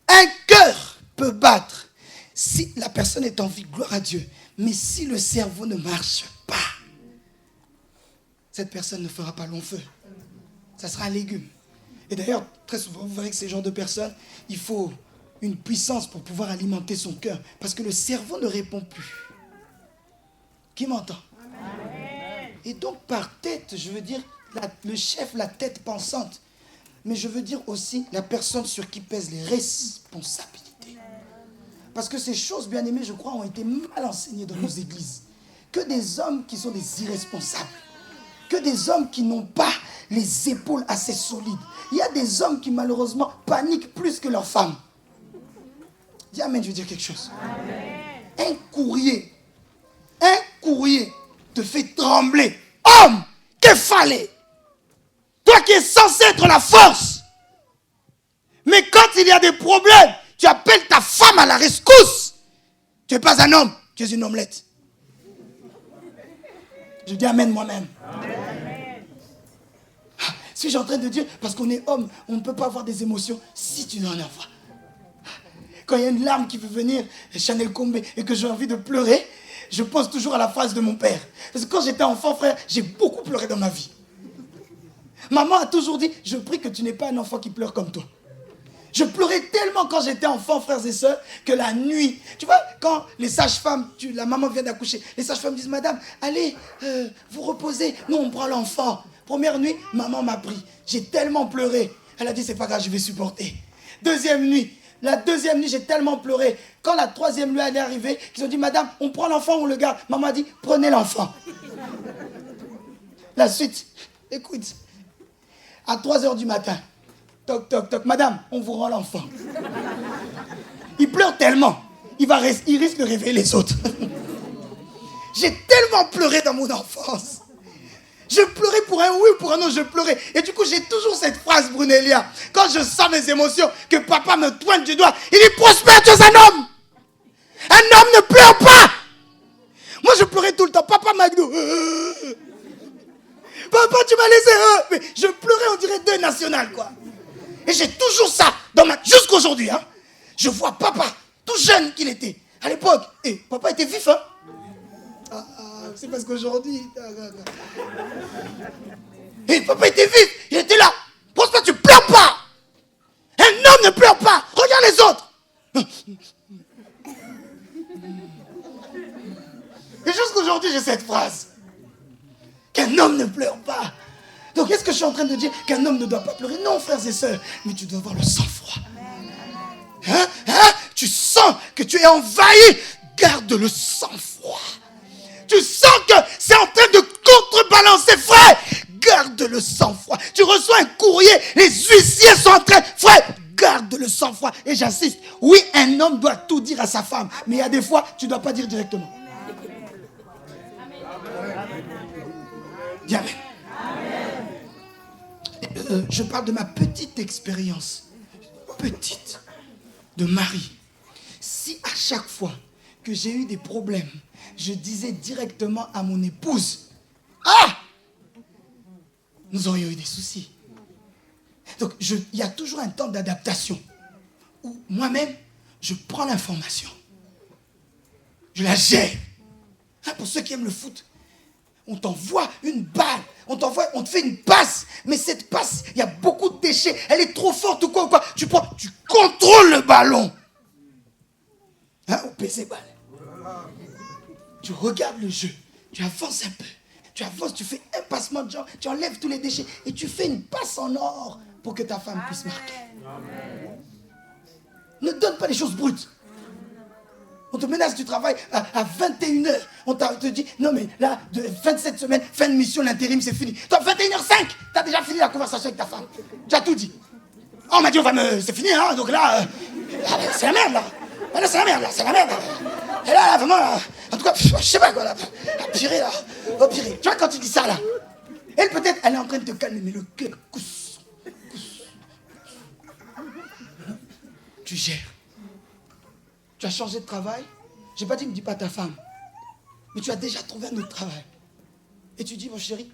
Un cœur peut battre si la personne est en vie, gloire à Dieu. Mais si le cerveau ne marche pas, cette personne ne fera pas long feu. Ça sera un légume. Et d'ailleurs, très souvent, vous verrez que ces genres de personnes, il faut une puissance pour pouvoir alimenter son cœur. Parce que le cerveau ne répond plus. Qui m'entend? Et donc, par tête, je veux dire, le chef, la tête pensante. Mais je veux dire aussi la personne sur qui pèsent les responsabilités. Parce que ces choses, bien aimées, je crois, ont été mal enseignées dans nos églises. Que des hommes qui sont des irresponsables. Que des hommes qui n'ont pas les épaules assez solides. Il y a des hommes qui, malheureusement, paniquent plus que leurs femmes. Dis amen, je veux dire quelque chose. Amen. Un courrier te fait trembler. Homme, qu'il fallait. Toi qui es censé être la force. Mais quand il y a des problèmes, tu appelles ta femme à la rescousse. Tu n'es pas un homme, tu es une omelette. Je dis amen moi-même. Amen. Suis-je en train de dire, parce qu'on est homme, on ne peut pas avoir des émotions? Si tu en as. Quand il y a une larme qui veut venir, Chanel Combé, et que j'ai envie de pleurer, je pense toujours à la phrase de mon père. Parce que quand j'étais enfant, frère, j'ai beaucoup pleuré dans ma vie. Maman a toujours dit, je prie que tu n'es pas un enfant qui pleure comme toi. Je pleurais tellement quand j'étais enfant, frères et sœurs, que la nuit, tu vois, quand les sages-femmes, la maman vient d'accoucher, les sages-femmes disent, madame, allez, vous reposez, nous on prend l'enfant. Première nuit, maman m'a pris. J'ai tellement pleuré. Elle a dit, c'est pas grave, je vais supporter. Deuxième nuit, la deuxième nuit, j'ai tellement pleuré. Quand la troisième nuit elle est arrivée, ils ont dit, madame, on prend l'enfant ou on le garde? Maman a dit, prenez l'enfant. La suite, écoute, à 3h du matin, toc, toc, toc, madame, on vous rend l'enfant. Il pleure tellement, il risque de réveiller les autres. J'ai tellement pleuré dans mon enfance. Je pleurais pour un oui ou pour un non, je pleurais. Et du coup, j'ai toujours cette phrase, Brunelia. Quand je sens mes émotions, que papa me pointe du doigt, il dit, Prosper, tu es un homme. Un homme ne pleure pas. Moi, je pleurais tout le temps. Papa McDo. Papa, tu m'as laissé. Mais je pleurais, on dirait deuil national, quoi. Et j'ai toujours ça dans jusqu'à aujourd'hui. Hein. Je vois papa, tout jeune qu'il était, à l'époque. Et papa était vif, hein. C'est parce qu'aujourd'hui... Et papa était vif, il était là. Prosper, tu pleures pas. Un homme ne pleure pas. Regarde les autres. Et jusqu'aujourd'hui, j'ai cette phrase. Qu'un homme ne pleure pas. Donc, est-ce que je suis en train de dire qu'un homme ne doit pas pleurer? Non, frères et sœurs. Mais tu dois avoir le sang-froid. Hein? Tu sens que tu es envahi. Garde le sang-froid. Tu sens que c'est en train de contrebalancer, frère. Garde le sang-froid. Tu reçois un courrier, les huissiers sont en train, frère, garde le sang-froid. Et j'insiste, oui, un homme doit tout dire à sa femme. Mais il y a des fois, tu ne dois pas dire directement. Dis amen. Je parle de ma petite expérience, petite, de Marie. Si à chaque fois que j'ai eu des problèmes, je disais directement à mon épouse, nous aurions eu des soucis. Donc, il y a toujours un temps d'adaptation où moi-même, je prends l'information. Je la gère. Pour ceux qui aiment le foot, on t'envoie une balle, on te fait une passe, mais cette passe, il y a beaucoup de déchets, elle est trop forte ou quoi. Tu contrôles le ballon. Au PC balle. Tu regardes le jeu, tu avances un peu, tu fais un passement de jambes, tu enlèves tous les déchets et tu fais une passe en or pour que ta femme puisse marquer. Amen. Ne donne pas les choses brutes. On te menace du travail à 21h. On te dit, non mais là, fin de cette semaine, fin de mission, l'intérim, c'est fini. Toi, 21h05, tu as déjà fini la conversation avec ta femme. Tu as tout dit. Oh, on m'a dit, c'est fini, hein, donc là, c'est la merde, là. Là, c'est la merde, là, c'est la merde. Et là, vraiment, en tout cas, je sais pas quoi, là. Purée, là. Oh, purée. Tu vois, quand tu dis ça, là, elle, peut-être, elle est en train de te calmer, mais le cœur cousse. Tu gères. Tu as changé de travail. J'ai pas dit, ne dis pas à ta femme. Mais tu as déjà trouvé un autre travail. Et tu dis, mon chéri,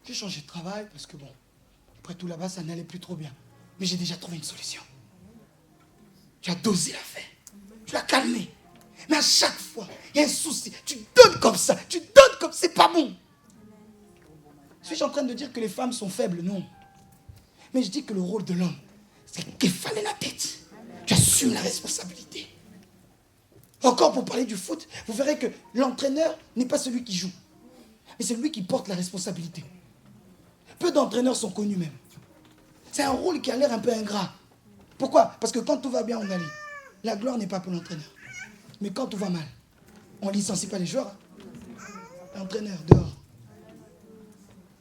j'ai changé de travail parce que bon, après tout là-bas, ça n'allait plus trop bien. Mais j'ai déjà trouvé une solution. Tu as dosé l'affaire. Tu l'as calmé. Mais à chaque fois, il y a un souci. Tu donnes comme ça. Tu donnes comme c'est pas bon. Suis-je en train de dire que les femmes sont faibles? Non. Mais je dis que le rôle de l'homme, c'est qu'il fallait la tête. Tu assumes la responsabilité. Encore pour parler du foot, vous verrez que l'entraîneur n'est pas celui qui joue. Mais c'est lui qui porte la responsabilité. Peu d'entraîneurs sont connus même. C'est un rôle qui a l'air un peu ingrat. Pourquoi? Parce que quand tout va bien, on allie. La gloire n'est pas pour l'entraîneur. Mais quand tout va mal, on ne licencie pas les joueurs. L'entraîneur, dehors.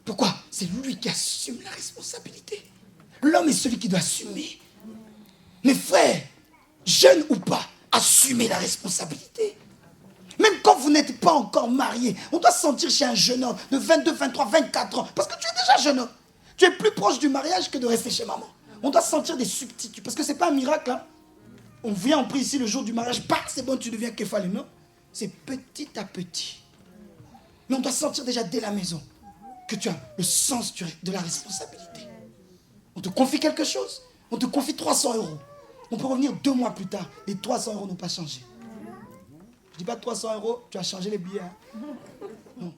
Pourquoi? C'est lui qui assume la responsabilité. L'homme est celui qui doit assumer. Mes frères, jeunes ou pas, assumez la responsabilité. Même quand vous n'êtes pas encore marié, on doit se sentir chez un jeune homme de 22, 23, 24 ans. Parce que tu es déjà jeune homme. Tu es plus proche du mariage que de rester chez maman. On doit sentir des substituts. Parce que ce n'est pas un miracle. Hein. On vient, on prie ici le jour du mariage. Bah, c'est bon, tu deviens képhale. Non, c'est petit à petit. Mais on doit sentir déjà dès la maison que tu as le sens de la responsabilité. On te confie quelque chose, on te confie 300 euros. On peut revenir 2 mois plus tard, les 300 euros n'ont pas changé. Je ne dis pas 300 euros, tu as changé les billets. Hein. Non.